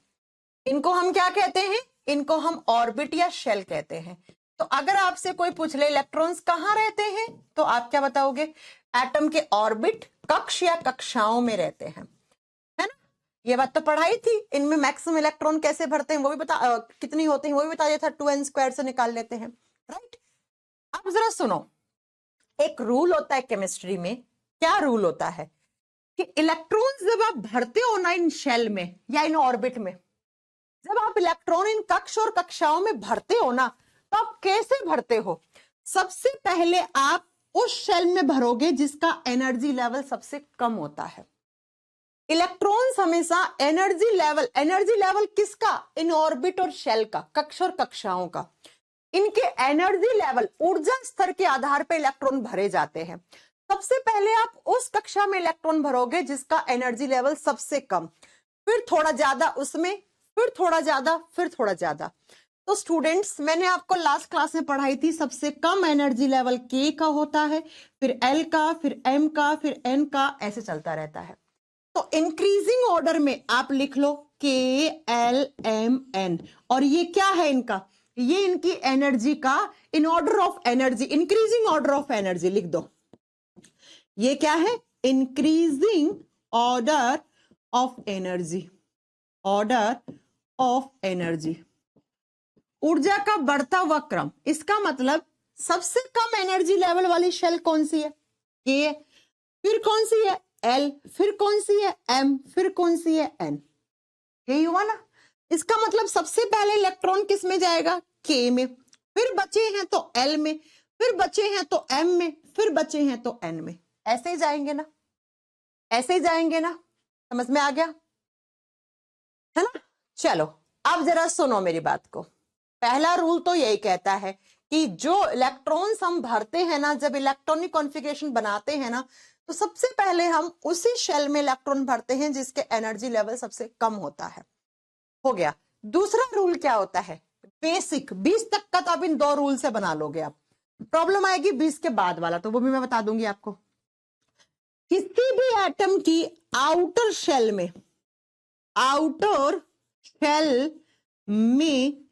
इनको हम क्या कहते हैं, इनको हम ऑर्बिट या शेल कहते हैं। तो अगर आपसे कोई पूछ ले इलेक्ट्रॉन्स कहां रहते हैं, तो आप क्या बताओगे, एटम के ऑर्बिट, कक्ष या कक्षाओं में रहते हैं, है ना। ये बात तो पढ़ाई थी। इनमें मैक्सिमम इलेक्ट्रॉन कैसे भरते हैं वो भी बता, कितनी होते हैं वो भी बता दिया था, 2n² से निकाल लेते हैं, राइट। अब जरा सुनो, एक रूल होता है केमिस्ट्री में। क्या रूल होता है कि इलेक्ट्रॉन्स जब आप भरते हो ना इन शेल में या इन ऑर्बिट में, जब आप इलेक्ट्रॉन इन कक्ष और कक्षाओं में भरते हो ना, तो आप कैसे भरते हो, सबसे पहले आप उस शेल में भरोगे जिसका एनर्जी लेवल सबसे कम होता है। इलेक्ट्रॉन्स हमेशा एनर्जी लेवल किसका, इन ऑर्बिट और शेल का, कक्ष और कक्षाओं का, इनके एनर्जी लेवल, ऊर्जा स्तर के आधार पर इलेक्ट्रॉन भरे जाते हैं। सबसे पहले आप उस कक्षा में इलेक्ट्रॉन भरोगे जिसका एनर्जी लेवल सबसे कम, फिर थोड़ा ज्यादा उसमें, फिर थोड़ा ज्यादा, फिर थोड़ा ज्यादा। तो स्टूडेंट्स, मैंने आपको लास्ट क्लास में पढ़ाई थी, सबसे कम एनर्जी लेवल के का होता है, फिर एल का, फिर एम का, फिर एन का, ऐसे चलता रहता है। तो इंक्रीजिंग ऑर्डर में आप लिख लो के, एल, एम, एन, और ये क्या है इनका, ये इनकी एनर्जी का in order of energy, increasing order of energy लिख दो। ये क्या है, increasing order of energy, order of energy, ऊर्जा का बढ़ता हुआ क्रम। इसका मतलब सबसे कम एनर्जी लेवल वाली शेल कौन सी है, के, फिर कौन सी है, एल, फिर कौन सी है, एम, फिर कौन सी है, एन। यही हुआ ना। इसका मतलब सबसे पहले इलेक्ट्रॉन किस में जाएगा, के में, फिर बचे हैं तो एल में, फिर बचे हैं तो एम में, फिर बचे हैं तो एन में। ऐसे ही जाएंगे ना, ऐसे ही जाएंगे ना, समझ में आ गया, है ना। चलो अब जरा सुनो मेरी बात को। पहला रूल तो यही कहता है कि जो इलेक्ट्रॉन्स हम भरते हैं ना, जब इलेक्ट्रॉनिक कॉन्फ़िगरेशन बनाते हैं ना, तो सबसे पहले हम उसी शेल में इलेक्ट्रॉन भरते हैं जिसके एनर्जी लेवल सबसे कम होता है। हो गया। दूसरा रूल क्या होता है, बेसिक 20 तक का तो आप इन दो रूल से बना लोगे। आप प्रॉब्लम आएगी 20 के बाद वाला, तो वो भी मैं बता दूंगी आपको। किसी भी एटम की आउटर शेल में, आउटर शेल में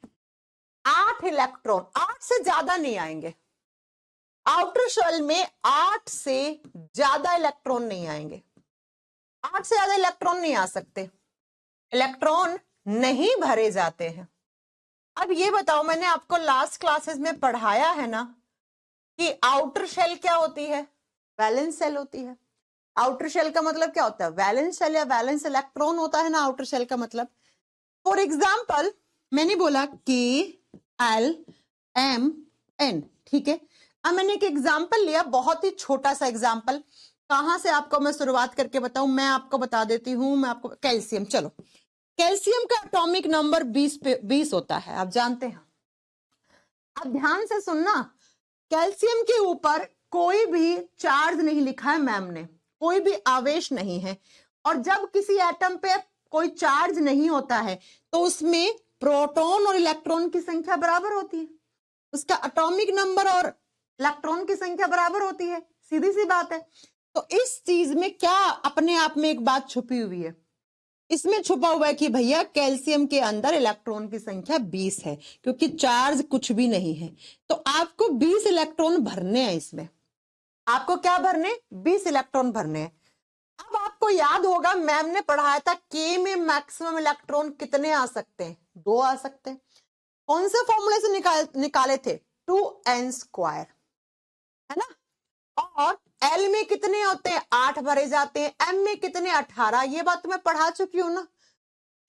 8 इलेक्ट्रॉन, 8 से ज्यादा नहीं आएंगे। आउटर शेल में 8 से ज्यादा इलेक्ट्रॉन नहीं आएंगे, 8 से ज्यादा इलेक्ट्रॉन नहीं आ सकते, इलेक्ट्रॉन नहीं भरे जाते हैं। अब ये बताओ, मैंने आपको लास्ट क्लासेस में पढ़ाया है ना कि आउटर शेल क्या होती है, वैलेंस शेल होती है। आउटर शेल का मतलब क्या होता है, वैलेंस शेल या वैलेंस इलेक्ट्रॉन होता है ना आउटर शेल का मतलब। फॉर एग्जाम्पल मैंने बोला के, एल, एम, एन, ठीक है। अब मैंने एक एग्जाम्पल लिया, बहुत ही छोटा सा एग्जाम्पल। कहां से आपको मैं शुरुआत करके बताऊं, मैं आपको बता देती हूं। मैं आपको कैल्शियम, चलो कैल्शियम का एटॉमिक नंबर 20 होता है, आप जानते हैं। अब ध्यान से सुनना, कैल्शियम के ऊपर कोई भी चार्ज नहीं लिखा है मैम ने, कोई भी आवेश नहीं है। और जब किसी एटम पे कोई चार्ज नहीं होता है तो उसमें प्रोटॉन और इलेक्ट्रॉन की संख्या बराबर होती है, उसका एटॉमिक नंबर और इलेक्ट्रॉन की संख्या बराबर होती है, सीधी सी बात है। तो इस चीज में क्या अपने आप में एक बात छुपी हुई है, इसमें छुपा हुआ है कि भैया कैल्शियम के अंदर इलेक्ट्रॉन की संख्या 20 है, क्योंकि चार्ज कुछ भी नहीं है। तो आपको 20 इलेक्ट्रॉन भरने हैं इसमें, आपको क्या भरने, 20 इलेक्ट्रॉन भरने हैं। अब आपको याद होगा मैम ने पढ़ाया था के में मैक्सिमम इलेक्ट्रॉन कितने आ सकते हैं, 2 आ सकते हैं। कौन से फॉर्मूले से निकाले थे, 2n², है ना। और एल में कितने होते हैं, 8 भरे जाते हैं, एम में कितने, 18। ये बात तो मैं पढ़ा चुकी हूं ना,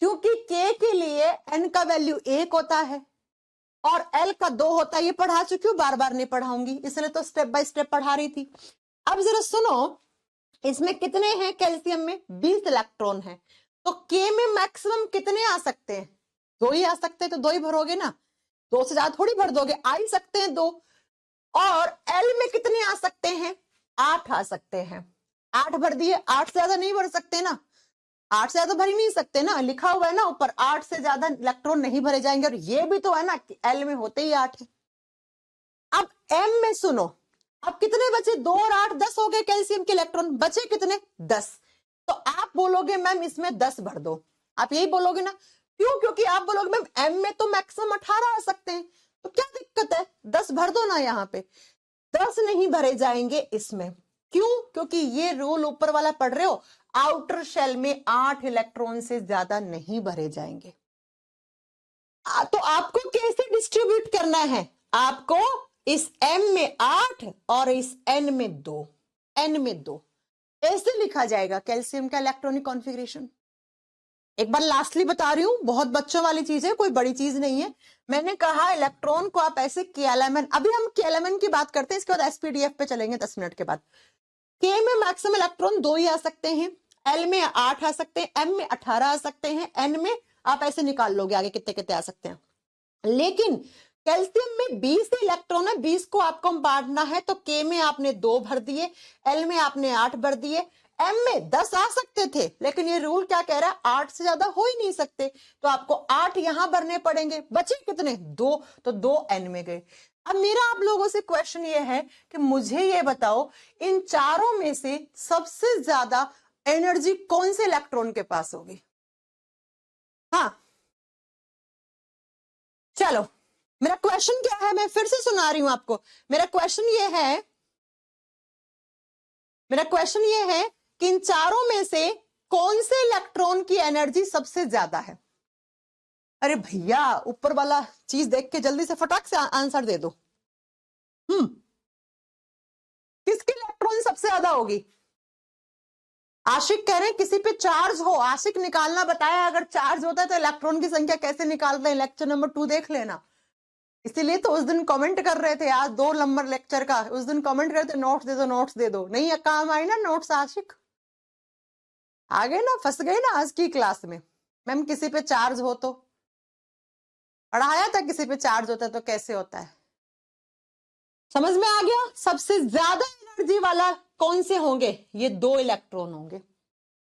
क्योंकि के के लिए एन का वैल्यू 1 होता है और एल का 2 होता है। ये पढ़ा चुकी हूँ, बार बार नहीं पढ़ाऊंगी, इसलिए तो स्टेप बाय स्टेप पढ़ा रही थी। अब जरा सुनो, इसमें कितने हैं कैल्शियम में, 20 इलेक्ट्रॉन है। तो के में मैक्सिमम कितने आ सकते हैं? 2 ही आ सकते हैं, तो 2 ही भरोगे ना, 2 से ज्यादा थोड़ी भर दोगे, आ ही सकते हैं 2। और एल में कितने आ सकते हैं? 8 आ सकते हैं, 8 भर दिए, 8 से ज्यादा नहीं भर सकते ना, 8 से ज्यादा भर ही नहीं सकते ना, लिखा हुआ है ना ऊपर 8 से ज्यादा इलेक्ट्रॉन नहीं भरे जाएंगे, और ये भी तो है ना कि एल में होते ही 8 है। अब एम में सुनो, अब कितने बचे? 2 और 8 10 हो गए कैल्शियम के इलेक्ट्रॉन, बचे कितने? 10। तो आप बोलोगे मैम इसमें 10 भर दो, आप यही बोलोगे ना, क्यों? क्योंकि आप बोलोगे मैम एम में तो मैक्सिमम 18 आ सकते हैं, तो क्या दिक्कत है, 10 भर दो ना। यहाँ पे 10 नहीं भरे जाएंगे इसमें, क्यों? क्योंकि ये रूल ऊपर वाला पढ़ रहे हो, आउटर शेल में 8 इलेक्ट्रॉन से ज्यादा नहीं भरे जाएंगे। तो आपको कैसे डिस्ट्रीब्यूट करना है? आपको इस M में 8 और इस N में 2, N में 2 ऐसे लिखा जाएगा कैल्शियम का इलेक्ट्रॉनिक कॉन्फ़िगरेशन। एक बार लास्टली बता रही हूं, बहुत बच्चों वाली चीज है, कोई बड़ी चीज नहीं है। मैंने कहा इलेक्ट्रॉन को आप ऐसे KLMN, अभी हम KLMN की बात करते हैं, इसके बाद SPDF पे चलेंगे 10 मिनट के बाद। K में मैक्सिमम इलेक्ट्रॉन 2 ही आ सकते हैं, L में 8 आ सकते हैं, M में 18 आ सकते हैं, N में आप ऐसे निकाल लोगे आगे कितने कितने आ सकते हैं। लेकिन कैल्शियम में 20 इलेक्ट्रॉन है, 20 को आपको बांटना है, तो K में आपने 2 भर दिए, L में आपने 8 भर दिए, M में 10 आ सकते थे, लेकिन ये रूल क्या कह रहा है, 8 से ज्यादा हो ही नहीं सकते, तो आपको 8 यहां भरने पड़ेंगे, बचे कितने? 2, तो 2 N में गए। अब मेरा आप लोगों से क्वेश्चन ये है कि मुझे ये बताओ इन चारों में से सबसे ज्यादा एनर्जी कौन से इलेक्ट्रॉन के पास होगी? हाँ चलो, मेरा क्वेश्चन क्या है, मैं फिर से सुना रही हूं आपको। मेरा क्वेश्चन ये है कि इन चारों में से कौन से इलेक्ट्रॉन की एनर्जी सबसे ज्यादा है? अरे भैया ऊपर वाला चीज देख के जल्दी से फटाक से आंसर दे दो। किसकी इलेक्ट्रॉन सबसे ज्यादा होगी? आशिक कह रहे हैं किसी पे चार्ज हो, आशिक निकालना बताया, अगर चार्ज होता है तो इलेक्ट्रॉन की संख्या कैसे निकालते हैं, लेक्चर नंबर 2 देख लेना। इसीलिए तो उस दिन कमेंट कर रहे थे, आज 2 नंबर लेक्चर का, उस दिन कमेंट कर रहे थे नोट्स दे दो, नोट्स दे दो, नहीं काम आई ना नोट्स, आशिक आ गए ना, फंस गए ना आज की क्लास में। मैम किसी पे चार्ज हो तो पढ़ाया था, किसी पे चार्ज होता है तो कैसे होता है, समझ में आ गया? सबसे ज्यादा एनर्जी वाला कौन से होंगे? ये 2 इलेक्ट्रॉन होंगे,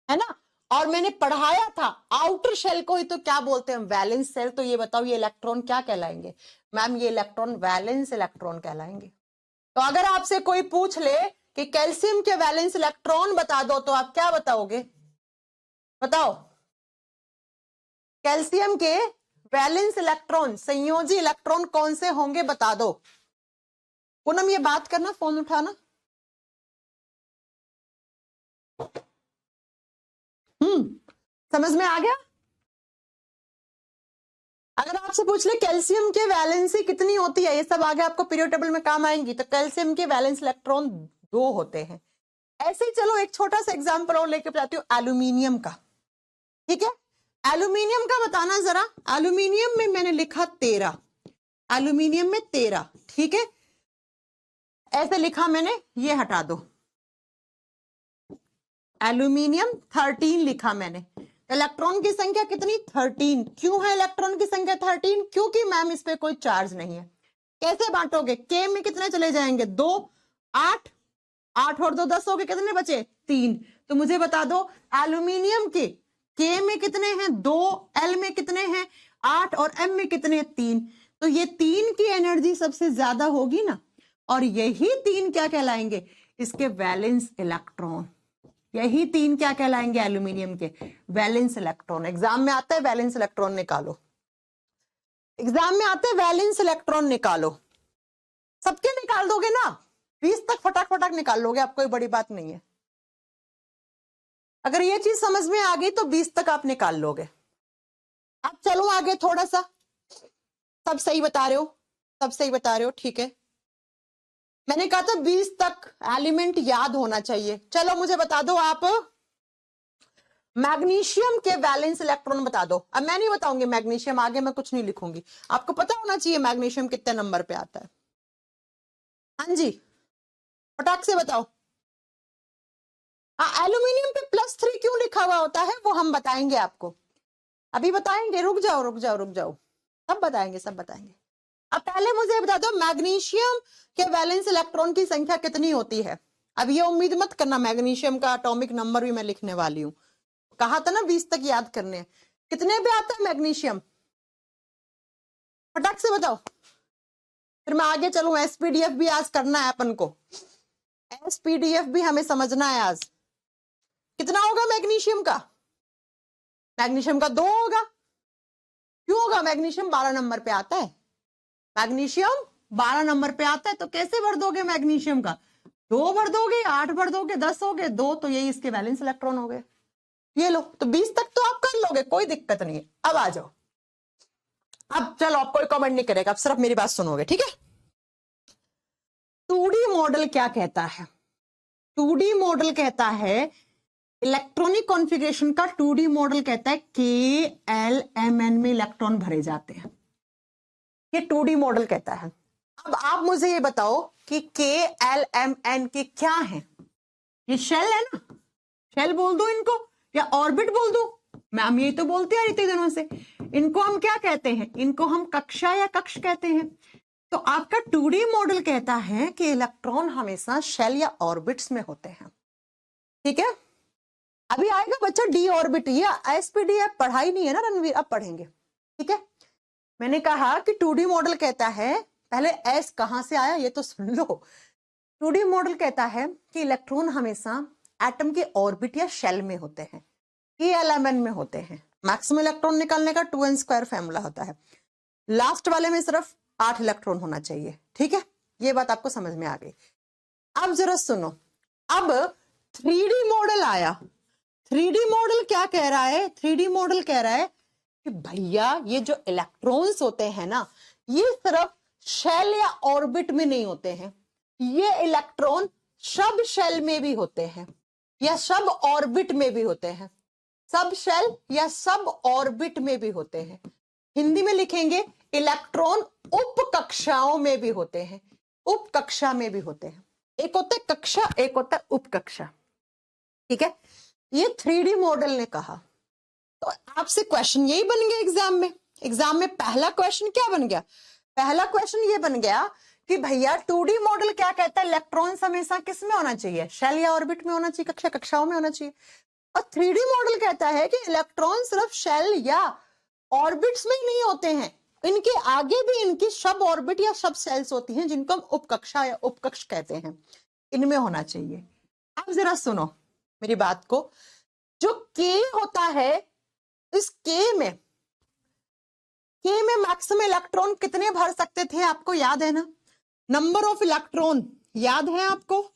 है ना। और मैंने पढ़ाया था आउटर शेल को ही तो क्या बोलते हैं, वैलेंस शेल। तो ये बताओ ये इलेक्ट्रॉन क्या कहलाएंगे? मैम ये इलेक्ट्रॉन वैलेंस इलेक्ट्रॉन कहलाएंगे। तो अगर आपसे कोई पूछ ले कि कैल्शियम के वैलेंस इलेक्ट्रॉन बता दो, तो आप क्या बताओगे? बताओ, कैल्शियम के वैलेंस इलेक्ट्रॉन, संयोजी इलेक्ट्रॉन कौन से होंगे बता दो। पूनम ये बात करना, फोन उठाना। समझ में आ गया? अगर आपसे पूछ ले कैल्शियम के वैलेंसी कितनी होती है, ये सब आगे आपको पीरियड टेबल में काम आएंगी, तो कैल्शियम के वैलेंस इलेक्ट्रॉन 2 होते हैं। ऐसे ही चलो एक छोटा सा एग्जांपल और लेके बताती हूँ एल्यूमिनियम का, ठीक है। एल्यूमिनियम का बताना जरा, एल्यूमिनियम में मैंने लिखा 13, एल्यूमिनियम में 13, ठीक है, ऐसे लिखा मैंने, ये हटा दो, एल्यूमिनियम 13 लिखा मैंने। इलेक्ट्रॉन की संख्या कितनी? 13। क्यों है इलेक्ट्रॉन की संख्या 13? क्योंकि मैम इस पे कोई चार्ज नहीं है। कैसे बांटोगे? के में कितने चले जाएंगे? 2, 8, 8 और 2 10 हो गए, कितने बचे? 3। तो मुझे बता दो एल्यूमिनियम के में कितने हैं? 2, एल में कितने हैं? 8 और एम में कितने? 3। तो ये 3 की एनर्जी सबसे ज्यादा होगी ना, और यही 3 क्या कहलाएंगे? इसके वैलेंस इलेक्ट्रॉन। यही 3 क्या कहलाएंगे? एल्यूमिनियम के वैलेंस इलेक्ट्रॉन। एग्जाम में आता है वैलेंस इलेक्ट्रॉन निकालो, एग्जाम में आता है वैलेंस इलेक्ट्रॉन निकालो, सबके निकाल दोगे ना, 20 तक फटाक फटाक निकाल लोगे, आप कोई बड़ी बात नहीं है। अगर ये चीज समझ में आ गई तो 20 तक आप निकाल लोगे। अब चलो आगे थोड़ा सा, सब सही बता रहे हो, सब सही बता रहे हो, ठीक है। मैंने कहा था 20 तक एलिमेंट याद होना चाहिए। चलो मुझे बता दो आप, मैग्नीशियम के वैलेंस इलेक्ट्रॉन बता दो। अब मैं नहीं बताऊंगी मैग्नीशियम, आगे मैं कुछ नहीं लिखूंगी, आपको पता होना चाहिए मैग्नीशियम कितने नंबर पे आता है। हाँ जी फटाक से बताओ। हाँ एल्यूमिनियम पे sO3 क्यों लिखा हुआ होता है वो हम बताएंगे आपको, अभी बताएंगे, रुक जाओ रुक जाओ रुक जाओ, सब बताएंगे सब बताएंगे। अब पहले मुझे बता दो मैग्नीशियम के वैलेंस इलेक्ट्रॉन की संख्या कितनी होती है। अब ये उम्मीद मत करना मैग्नीशियम का एटॉमिक नंबर भी मैं लिखने वाली हूँ, कहा था ना 20 तक याद करने हैं। कितने पे आता है मैग्नीशियम, फटाक से बताओ, फिर मैं आगे चलूं। एसपीडीएफ भी आज करना है अपन को, एसपीडीएफ भी हमें समझना है आज। कितना होगा मैग्नीशियम का, मैग्नीशियम का 2 होगा। क्यों होगा, मैग्नीशियम 12 नंबर पे आता है, मैग्नीशियम 12 नंबर पे आता है। तो कैसे भर दोगे मैग्नीशियम का, 2 भर दोगे, 8 भर दोगे, 10 हो गए, 2 तो यही इसके वैलेंस इलेक्ट्रॉन हो गए। ये लो, तो 20 तक तो आप कर लोगे, कोई दिक्कत नहीं है। अब आ जाओ, अब चलो आप कोई कमेंट नहीं करेगा, अब सिर्फ मेरी बात सुनोगे, ठीक है। 2D मॉडल क्या कहता है, 2D मॉडल कहता है, इलेक्ट्रॉनिक कॉन्फ़िगरेशन का 2D मॉडल कहता है KLMN में इलेक्ट्रॉन भरे जाते हैं, ये 2D मॉडल कहता है। अब आप मुझे ये बताओ कि KLMN के क्या है, ये शेल है ना, शेल बोल दो इनको या ऑर्बिट बोल दो, मैम ये तो बोलते हैं इतने दिनों से। इनको हम क्या कहते हैं, इनको हम कक्षा या कक्ष कहते हैं। तो आपका 2D मॉडल कहता है कि इलेक्ट्रॉन हमेशा शेल या ऑर्बिट्स में होते हैं, ठीक है। अभी आएगा बच्चा डी ऑर्बिट, ये एसपीडीएफ पढ़ाई नहीं है ना रणवीर, अब पढ़ेंगे, ठीक है। मैंने कहा कि 2D मॉडल कहता है, पहले एस कहां से आया ये तो सुन लो। 2D मॉडल कहता है कि इलेक्ट्रॉन हमेशा एटम के ऑर्बिट या शेल में होते हैं, KLMN में होते हैं। मैक्सिमम इलेक्ट्रॉन निकालने का 2n² फॉर्मूला होता है, लास्ट वाले में सिर्फ 8 इलेक्ट्रॉन होना चाहिए, ठीक है। ये बात आपको समझ में आ गई। अब जरा सुनो, अब 3D मॉडल आया। 3D मॉडल क्या कह रहा है, 3D मॉडल कह रहा है कि भैया ये जो इलेक्ट्रॉन्स होते हैं ना, ये सिर्फ शेल या ऑर्बिट में नहीं होते हैं, ये इलेक्ट्रॉन सब शेल में भी होते हैं या सब ऑर्बिट में भी होते हैं, सब शेल या सब ऑर्बिट में भी होते हैं। हिंदी में लिखेंगे इलेक्ट्रॉन उप कक्षाओं में भी होते हैं, उप कक्षा में भी होते हैं। एक होता है कक्षा, एक होता है उप कक्षा, ठीक है। ये 3D मॉडल ने कहा। तो आपसे क्वेश्चन यही बन गया एग्जाम में, एग्जाम में पहला क्वेश्चन क्या बन गया, पहला क्वेश्चन ये बन गया कि भैया 2D मॉडल क्या कहता है, इलेक्ट्रॉन हमेशा किस में होना चाहिए, शेल या ऑर्बिट में होना चाहिए, कक्षा कक्षाओं में होना चाहिए। और 3D मॉडल कहता है कि इलेक्ट्रॉन सिर्फ शेल या ऑर्बिट्स में ही नहीं होते हैं, इनके आगे भी इनकी सब ऑर्बिट या सब सेल्स होती हैं, जिनको हम उपकक्षा या उपकक्ष कहते हैं, इनमें होना चाहिए। अब जरा सुनो मेरी बात को, जो K होता है, इस K में मैक्सिमम इलेक्ट्रॉन कितने भर सकते थे आपको याद है ना, नंबर ऑफ इलेक्ट्रॉन याद है आपको।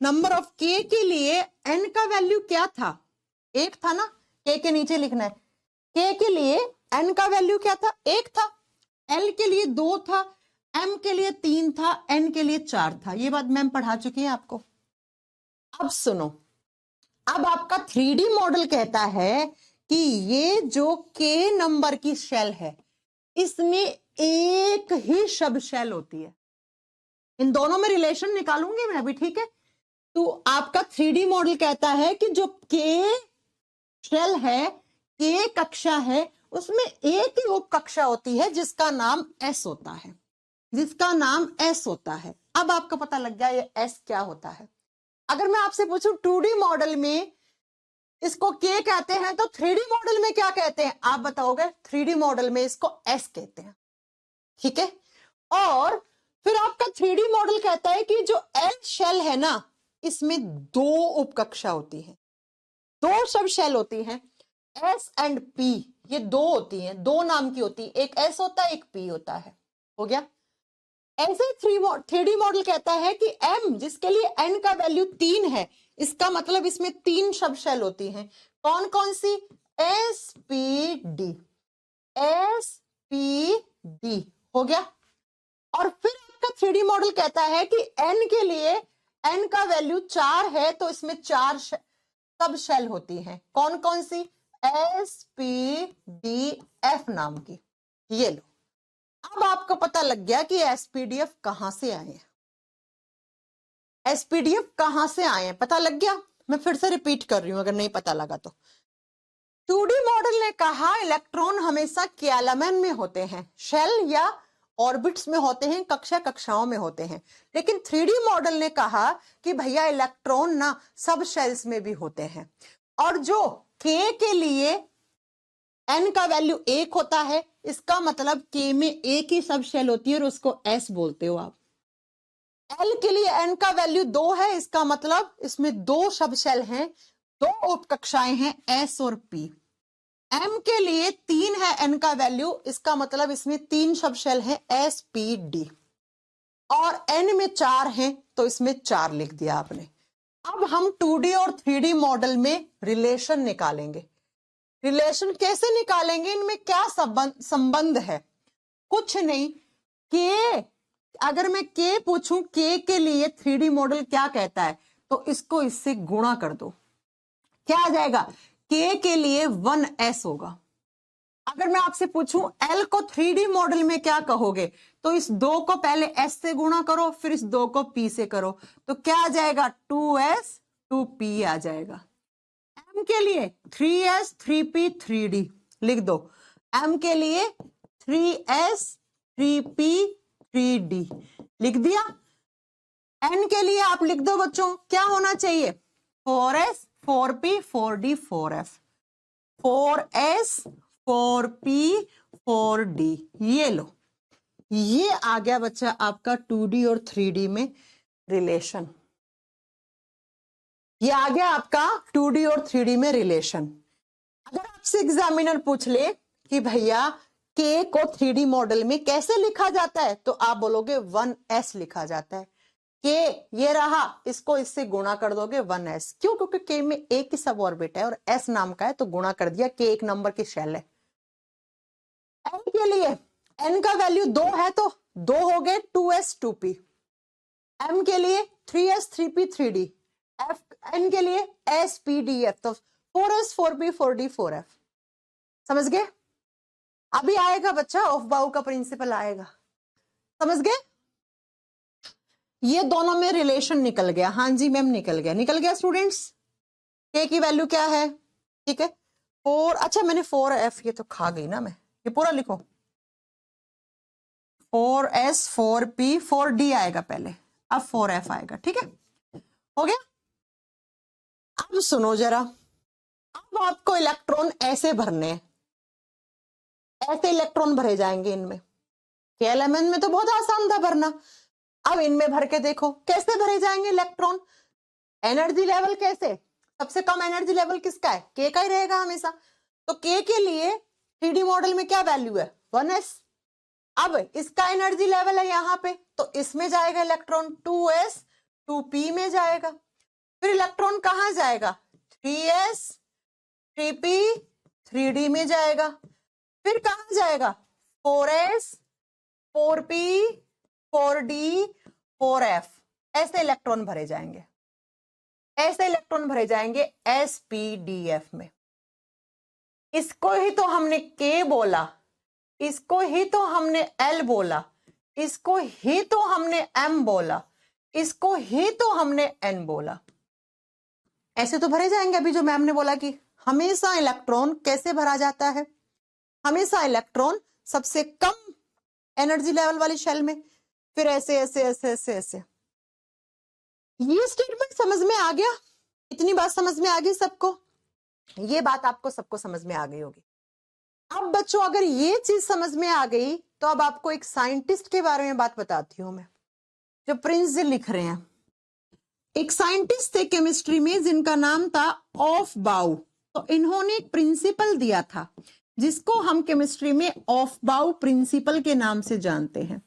नंबर ऑफ K के लिए N का वैल्यू क्या था, 1 था ना, K के नीचे लिखना है। K के लिए N का वैल्यू क्या था, 1 था, L के लिए 2 था, M के लिए 3 था, N के लिए 4 था। ये बात मैम पढ़ा चुकी है आपको। अब सुनो, अब आपका 3D मॉडल कहता है कि ये जो K नंबर की शेल है, इसमें एक ही सब शेल होती है। इन दोनों में रिलेशन निकालूंगी मैं अभी, ठीक है। तो आपका 3D मॉडल कहता है कि जो K शेल है, K कक्षा है, उसमें एक ही उप कक्षा होती है जिसका नाम S होता है, जिसका नाम S होता है। अब आपको पता लग गया ये S क्या होता है। अगर मैं आपसे पूछूं 2D मॉडल में इसको K कहते हैं तो 3D मॉडल में क्या कहते हैं, आप बताओगे। 3D मॉडल में इसको S कहते हैं, ठीक है। और फिर आपका 3D मॉडल कहता है कि जो L शेल है ना, इसमें 2 उपकक्षा होती है, 2 सब शेल होती हैं, S एंड P, ये 2 होती हैं, 2 नाम की होती है, एक S होता है एक P होता है, हो गया। ऐसे 3D मॉडल कहता है कि M जिसके लिए N का वैल्यू 3 है, इसका मतलब इसमें 3 सब शेल होती हैं, कौन कौन सी, SPD, SPD हो गया। और फिर आपका 3D मॉडल कहता है कि N के लिए N का वैल्यू 4 है, तो इसमें 4 सब शेल होती हैं, कौन कौन सी, SPDF नाम की। ये लो, अब आपको पता लग गया कि SPDF कहां से आए हैं, SPDF कहां से आए हैं, पता लग गया। मैं फिर से रिपीट कर रही हूं अगर नहीं पता लगा तो। 2D मॉडल ने कहा इलेक्ट्रॉन हमेशा कैलमन में होते हैं, शेल या ऑर्बिट्स में होते हैं, कक्षाओं में होते हैं। लेकिन 3D मॉडल ने कहा कि भैया इलेक्ट्रॉन ना सब शेल्स में भी होते हैं। और जो K के लिए N का वैल्यू 1 होता है, इसका मतलब K में एक ही सब शेल होती है और उसको S बोलते हो आप। L के लिए N का वैल्यू 2 है, इसका मतलब इसमें 2 सब शेल हैं, 2 उपकक्षाएं हैं S और P। M के लिए 3 है N का वैल्यू, इसका मतलब इसमें 3 सब शेल हैं S P D। और N में 4 हैं तो इसमें 4 लिख दिया आपने। अब हम 2D और 3D मॉडल में रिलेशन निकालेंगे। रिलेशन कैसे निकालेंगे, इनमें क्या संबंध है? कुछ नहीं, K अगर मैं K पूछूं K के लिए 3D मॉडल क्या कहता है, तो इसको इससे गुणा कर दो, क्या आ जाएगा? K के लिए 1S होगा। अगर मैं आपसे पूछूं L को 3D मॉडल में क्या कहोगे, तो इस 2 को पहले S से गुणा करो, फिर इस 2 को P से करो, तो क्या आ जाएगा? 2S 2P आ जाएगा। M के लिए 3S 3P 3D लिख दो। M के लिए 3S 3P 3D लिख दिया। N के लिए आप लिख दो बच्चों, क्या होना चाहिए? 4S 4P 4D 4F, 4S 4P 4D। ये लो, ये आ गया बच्चा आपका 2D और 3D में रिलेशन। ये आ गया आपका 2D और 3D में रिलेशन। अगर आपसे एग्जामिनर पूछ ले कि भैया K को 3D मॉडल में कैसे लिखा जाता है, तो आप बोलोगे 1S लिखा जाता है। K ये रहा, इसको इससे गुणा कर दोगे 1S। क्यों? क्योंकि K में एक ही सब ऑर्बिट है और S नाम का है, तो गुणा कर दिया। K एक नंबर की शेल है। N के लिए N का वैल्यू 2 है तो 2 हो गए 2S 2P। M के लिए 3S 3P 3D। N के लिए S P D F, तो 4S 4P 4D 4F। समझ गए? अभी आएगा बच्चा ऑफ बाउ का प्रिंसिपल आएगा, समझ गए? ये दोनों में रिलेशन निकल गया। हाँ जी मैम, निकल गया स्टूडेंट्स। K की वैल्यू क्या है? ठीक है 4, अच्छा मैंने 4F ये तो खा गई ना मैं, ये पूरा लिखो। 4S 4P 4D आएगा पहले, अब 4F आएगा। ठीक है, हो गया। अब सुनो जरा, अब आपको इलेक्ट्रॉन ऐसे भरने हैं, ऐसे इलेक्ट्रॉन भरे जाएंगे इनमें। KLMN में तो बहुत आसान था भरना, अब इनमें भर के देखो कैसे भरे जाएंगे इलेक्ट्रॉन। एनर्जी लेवल कैसे? सबसे कम एनर्जी लेवल किसका है? K का ही रहेगा हमेशा। तो K के लिए 3D मॉडल में क्या वैल्यू है? 1S। अब इसका एनर्जी लेवल है यहाँ पे, तो इसमें जाएगा इलेक्ट्रॉन 2S 2P में जाएगा। फिर इलेक्ट्रॉन कहाँ जाएगा? 3S 3P 3D में जाएगा। फिर कहाँ जाएगा? 4S 4P 4D 4F। ऐसे इलेक्ट्रॉन भरे जाएंगे, ऐसे इलेक्ट्रॉन भरे जाएंगे SPDF में। इसको ही तो हमने K बोला, इसको ही तो हमने L बोला, इसको ही तो हमने M बोला, इसको ही तो हमने N बोला। ऐसे तो भरे जाएंगे। अभी जो मैम ने बोला कि हमेशा इलेक्ट्रॉन कैसे भरा जाता है, हमेशा इलेक्ट्रॉन सबसे कम एनर्जी लेवल वाली शेल में, फिर ऐसे ऐसे ऐसे ऐसे ऐसे। ये स्टेटमेंट समझ में आ गया? इतनी बात समझ में आ गई सबको? ये बात आपको सबको समझ में आ गई होगी। अब बच्चों अगर ये चीज समझ में आ गई, तो अब आपको एक साइंटिस्ट के बारे में बात बताती हूं मैं, जो प्रिंस जी लिख रहे हैं। एक साइंटिस्ट थे केमिस्ट्री में जिनका नाम था ऑफ बाउ। तो इन्होंने एक प्रिंसिपल दिया था जिसको हम केमिस्ट्री में ऑफ बाउ प्रिंसिपल के नाम से जानते हैं।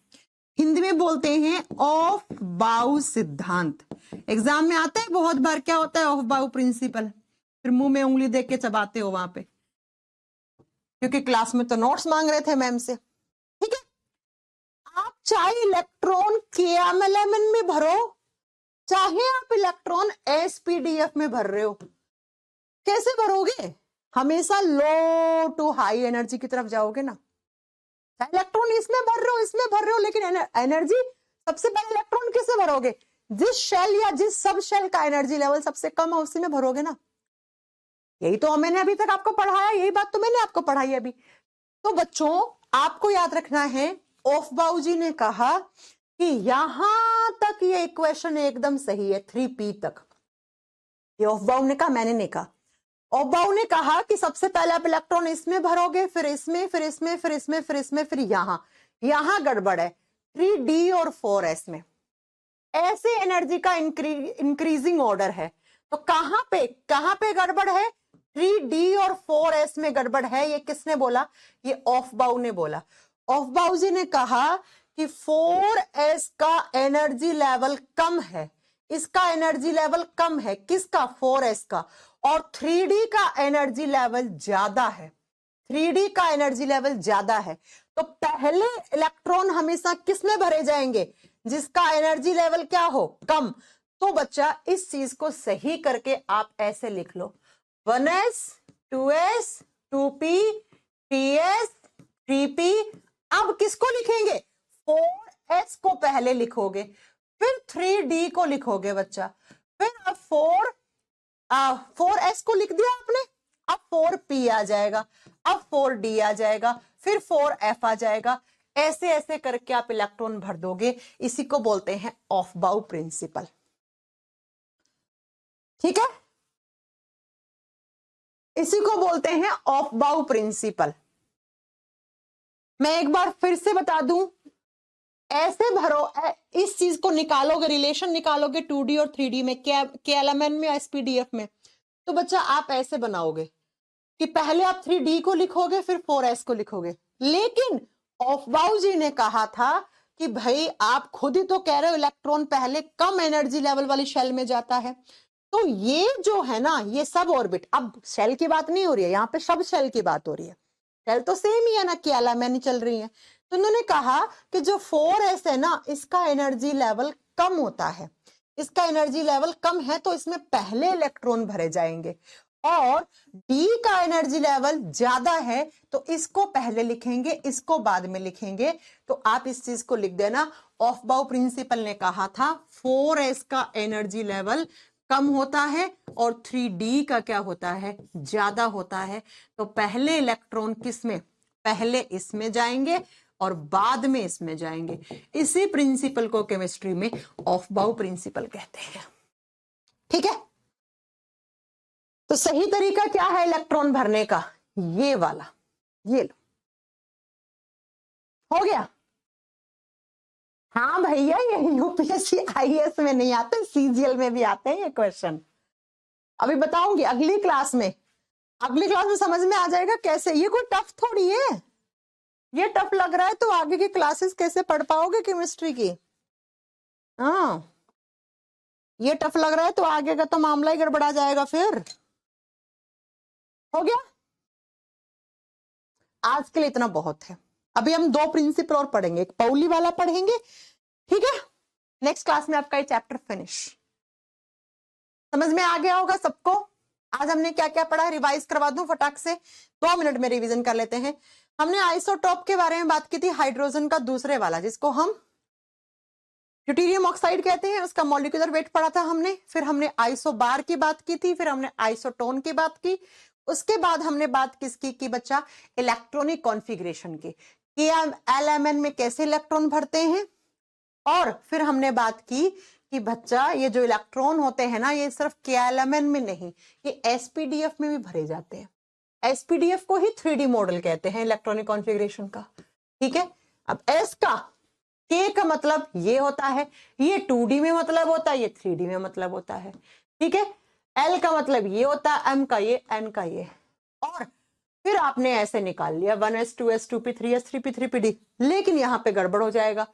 हिंदी में बोलते हैं ऑफ बाउ सिद्धांत। एग्जाम में आता है बहुत बार, क्या होता है ऑफ बाउ प्रिंसिपल, फिर मुंह में उंगली देख के चबाते हो वहां पे, क्योंकि क्लास में तो नोट्स मांग रहे थे मैम से। ठीक है, आप चाहे इलेक्ट्रॉन KMLMN में भरो, चाहे आप इलेक्ट्रॉन SPDF में भर रहे हो, कैसे भरोगे? हमेशा लो टू हाई एनर्जी की तरफ जाओगे ना। इलेक्ट्रॉन इसमें भर रहे हो, इसमें भर रहे हो, लेकिन एनर्जी सबसे पहले इलेक्ट्रॉन किससे भरोगे? जिस शेल या जिस सब शेल का एनर्जी लेवल सबसे कम है उसी में भरोगे ना। यही तो मैंने अभी तक आपको पढ़ाया, यही बात तो मैंने आपको पढ़ाई अभी। तो बच्चों आपको याद रखना है, ऑफबाउ जी ने कहा कि यहां तक ये इक्वेशन एकदम सही है, 3p तक। ये ऑफबाउ ने कहा, मैंने नहीं कहा। ऑफबाउ ने कहा कि सबसे पहले आप इलेक्ट्रॉन इसमें भरोगे, फिर इसमें, फिर इसमें, फिर इसमें, फिर इसमें, फिर यहां गड़बड़ है 3d और 4s में। ऐसे एनर्जी का इंक्रीजिंग ऑर्डर है। तो कहां पे गड़बड़ है? 3d और 4s में गड़बड़ है। ये किसने बोला? ये ऑफबाउ ने बोला। ऑफबाउ जी ने कहा कि 4s का एनर्जी लेवल कम है, इसका एनर्जी लेवल कम है। किसका? 4s का। और 3d का एनर्जी लेवल ज्यादा है, 3d का एनर्जी लेवल ज्यादा है। तो पहले इलेक्ट्रॉन हमेशा किस में भरे जाएंगे? जिसका एनर्जी लेवल क्या हो? कम। तो बच्चा इस चीज को सही करके आप ऐसे लिख लो, 1s 2s 2p 3s 3p। अब किसको लिखेंगे? 4s को पहले लिखोगे, फिर 3d को लिखोगे बच्चा, फिर अब 4s को लिख दिया आपने, अब 4p आ जाएगा, अब 4d आ जाएगा, फिर 4f आ जाएगा। ऐसे ऐसे करके आप इलेक्ट्रॉन भर दोगे। इसी को बोलते हैं ऑफबाउ प्रिंसिपल। ठीक है, इसी को बोलते हैं ऑफबाउ प्रिंसिपल। मैं एक बार फिर से बता दूं, ऐसे भरो, इस चीज को निकालोगे, रिलेशन निकालोगे 2d और 3d में, KLMN में, SPDF में। तो बच्चा आप ऐसे बनाओगे कि पहले आप 3d को लिखोगे, फिर 4s को लिखोगे। लेकिन ऑफबाउ जी ने कहा था कि भाई आप खुद ही तो कह रहे हो इलेक्ट्रॉन पहले कम एनर्जी लेवल वाली शेल में जाता है। तो ये जो है ना, ये सब ऑर्बिट, अब शेल की बात नहीं हो रही है यहाँ पे, सब शेल की बात हो रही है। शेल तो सेम ही है ना, KLMN चल रही है। तो उन्होंने कहा कि जो 4s है ना, इसका एनर्जी लेवल कम होता है, इसका एनर्जी लेवल कम है, तो इसमें पहले इलेक्ट्रॉन भरे जाएंगे। और D का एनर्जी लेवल ज्यादा है, तो इसको पहले लिखेंगे, इसको बाद में लिखेंगे। तो आप इस चीज को लिख देना, ऑफबाउ प्रिंसिपल ने कहा था 4s का एनर्जी लेवल कम होता है और 3d का क्या होता है? ज्यादा होता है। तो पहले इलेक्ट्रॉन किस में? पहले इसमें जाएंगे और बाद में इसमें जाएंगे। इसी प्रिंसिपल को केमिस्ट्री में ऑफबाउ प्रिंसिपल कहते हैं। ठीक है, तो सही तरीका क्या है इलेक्ट्रॉन भरने का? ये वाला, ये लो, हो गया। हाँ भैया, ये यूपीएससी IAS में नहीं आते, CGL में भी आते हैं ये क्वेश्चन। अभी बताऊंगी अगली क्लास में, अगली क्लास में समझ में आ जाएगा कैसे। ये कोई टफ थोड़ी है, ये टफ लग रहा है तो आगे की क्लासेस कैसे पढ़ पाओगे केमिस्ट्री की? हाँ, ये टफ लग रहा है तो आगे का तो मामला ही गड़बड़ा जाएगा फिर। हो गया, आज के लिए इतना बहुत है। अभी हम 2 प्रिंसिपल और पढ़ेंगे, एक पाउली वाला पढ़ेंगे। ठीक है, नेक्स्ट क्लास में आपका ये चैप्टर फिनिश। समझ में आ गया होगा सबको? आज हमने क्या क्या पढ़ा, रिवाइज करवा दूं फटाक से, 2 मिनट में रिवीजन कर लेते हैं। हमने आइसोटोप के बारे में बात की थी, हाइड्रोजन का दूसरे वाला, जिसको हम ड्यूटेरियम ऑक्साइड कहते हैं, उसका मॉलिक्यूलर वेट पढ़ा था हमने। फिर हमने आइसोबार की बात की थी, फिर हमने आइसोटोन की बात की। उसके बाद हमने बात किसकी की बच्चा? इलेक्ट्रॉनिक कॉन्फ़िगरेशन की, KLMN में कैसे इलेक्ट्रॉन भरते हैं। और फिर हमने बात की कि बच्चा ये जो इलेक्ट्रॉन होते हैं ना, ये सिर्फ KLMN में नहीं, ये SPDF में भी भरे जाते हैं। SPDF को ही 3D मॉडल कहते हैं इलेक्ट्रॉनिक कॉन्फ़िगरेशन का। ठीक है, अब S का, K का मतलब ये होता है, ये 2D में मतलब होता है, ये 3D में मतलब होता है। ठीक है, L का मतलब ये होता है, M का ये, N का ये। और फिर आपने ऐसे निकाल लिया 1s 2s 2p 3s 3p 3pd। लेकिन यहाँ पे गड़बड़ हो जाएगा,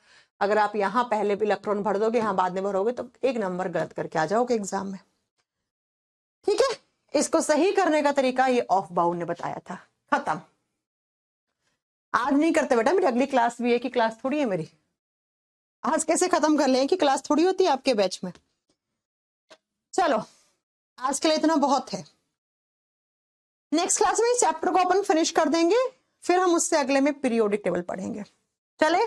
अगर आप यहाँ पहले भी इलेक्ट्रॉन भर दोगे, यहाँ बाद में भरोगे, तो 1 नंबर गलत करके आ जाओगे एग्जाम में। ठीक है, इसको सही करने का तरीका ये ऑफबाउ ने बताया था। खत्म। आज नहीं करते बेटा, मेरी अगली क्लास भी है कि क्लास थोड़ी है मेरी। आज कैसे खत्म कर लें कि क्लास थोड़ी होती है आपके बैच में। चलो, आज के लिए इतना बहुत है। नेक्स्ट क्लास में इस चैप्टर को अपन फिनिश कर देंगे, फिर हम उससे अगले में पीरियोडिक टेबल पढ़ेंगे। चले,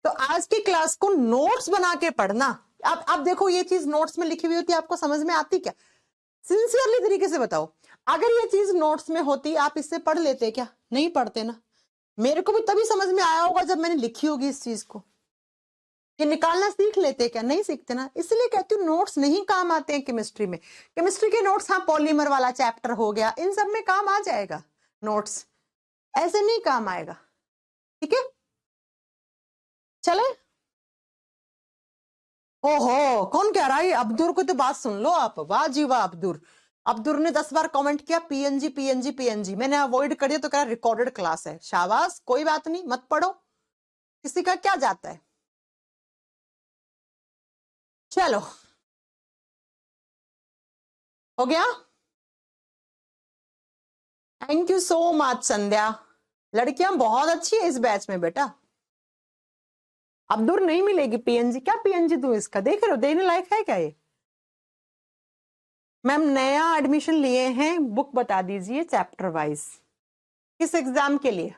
तो आज की क्लास को नोट्स बना के पढ़ना, आप देखो ये चीज नोट्स में लिखी हुई होती है, आपको समझ में आती क्या? सिंसियरली तरीके से बताओ, अगर ये चीज नोट्स में होती आप इससे पढ़ लेते क्या? नहीं पढ़ते ना। मेरे को भी तभी समझ में आया होगा जब मैंने लिखी होगी इस चीज को। ये निकालना सीख लेते क्या? नहीं सीखते ना। इसलिए कहती हूँ नोट्स नहीं काम आते हैं केमिस्ट्री में। केमिस्ट्री के नोट्स, हाँ पॉलीमर वाला चैप्टर हो गया, इन सब में काम आ जाएगा नोट्स, ऐसे नहीं काम आएगा। ठीक है, चले। ओहो, कौन कह रहा है? अब्दुल को तो बात सुन लो आप। वाह जी वाह अब्दुल। अब्दुल ने 10 बार कमेंट किया पीएनजी पीएनजी पीएनजी, मैंने अवॉइड कर दिया तो कह रिकॉर्डेड क्लास है। शाबाश, कोई बात नहीं, मत पढ़ो, किसी का क्या जाता है। चलो, हो गया। थैंक यू सो मच संध्या। लड़कियां बहुत अच्छी है इस बैच में बेटा। अब्दुल नहीं मिलेगी पीएनजी, क्या पीएनजी दूं इसका? देख रहे हो, देने लायक है क्या ये? मैम नया एडमिशन लिए हैं, बुक बता दीजिए चैप्टर वाइज। किस एग्जाम के लिए?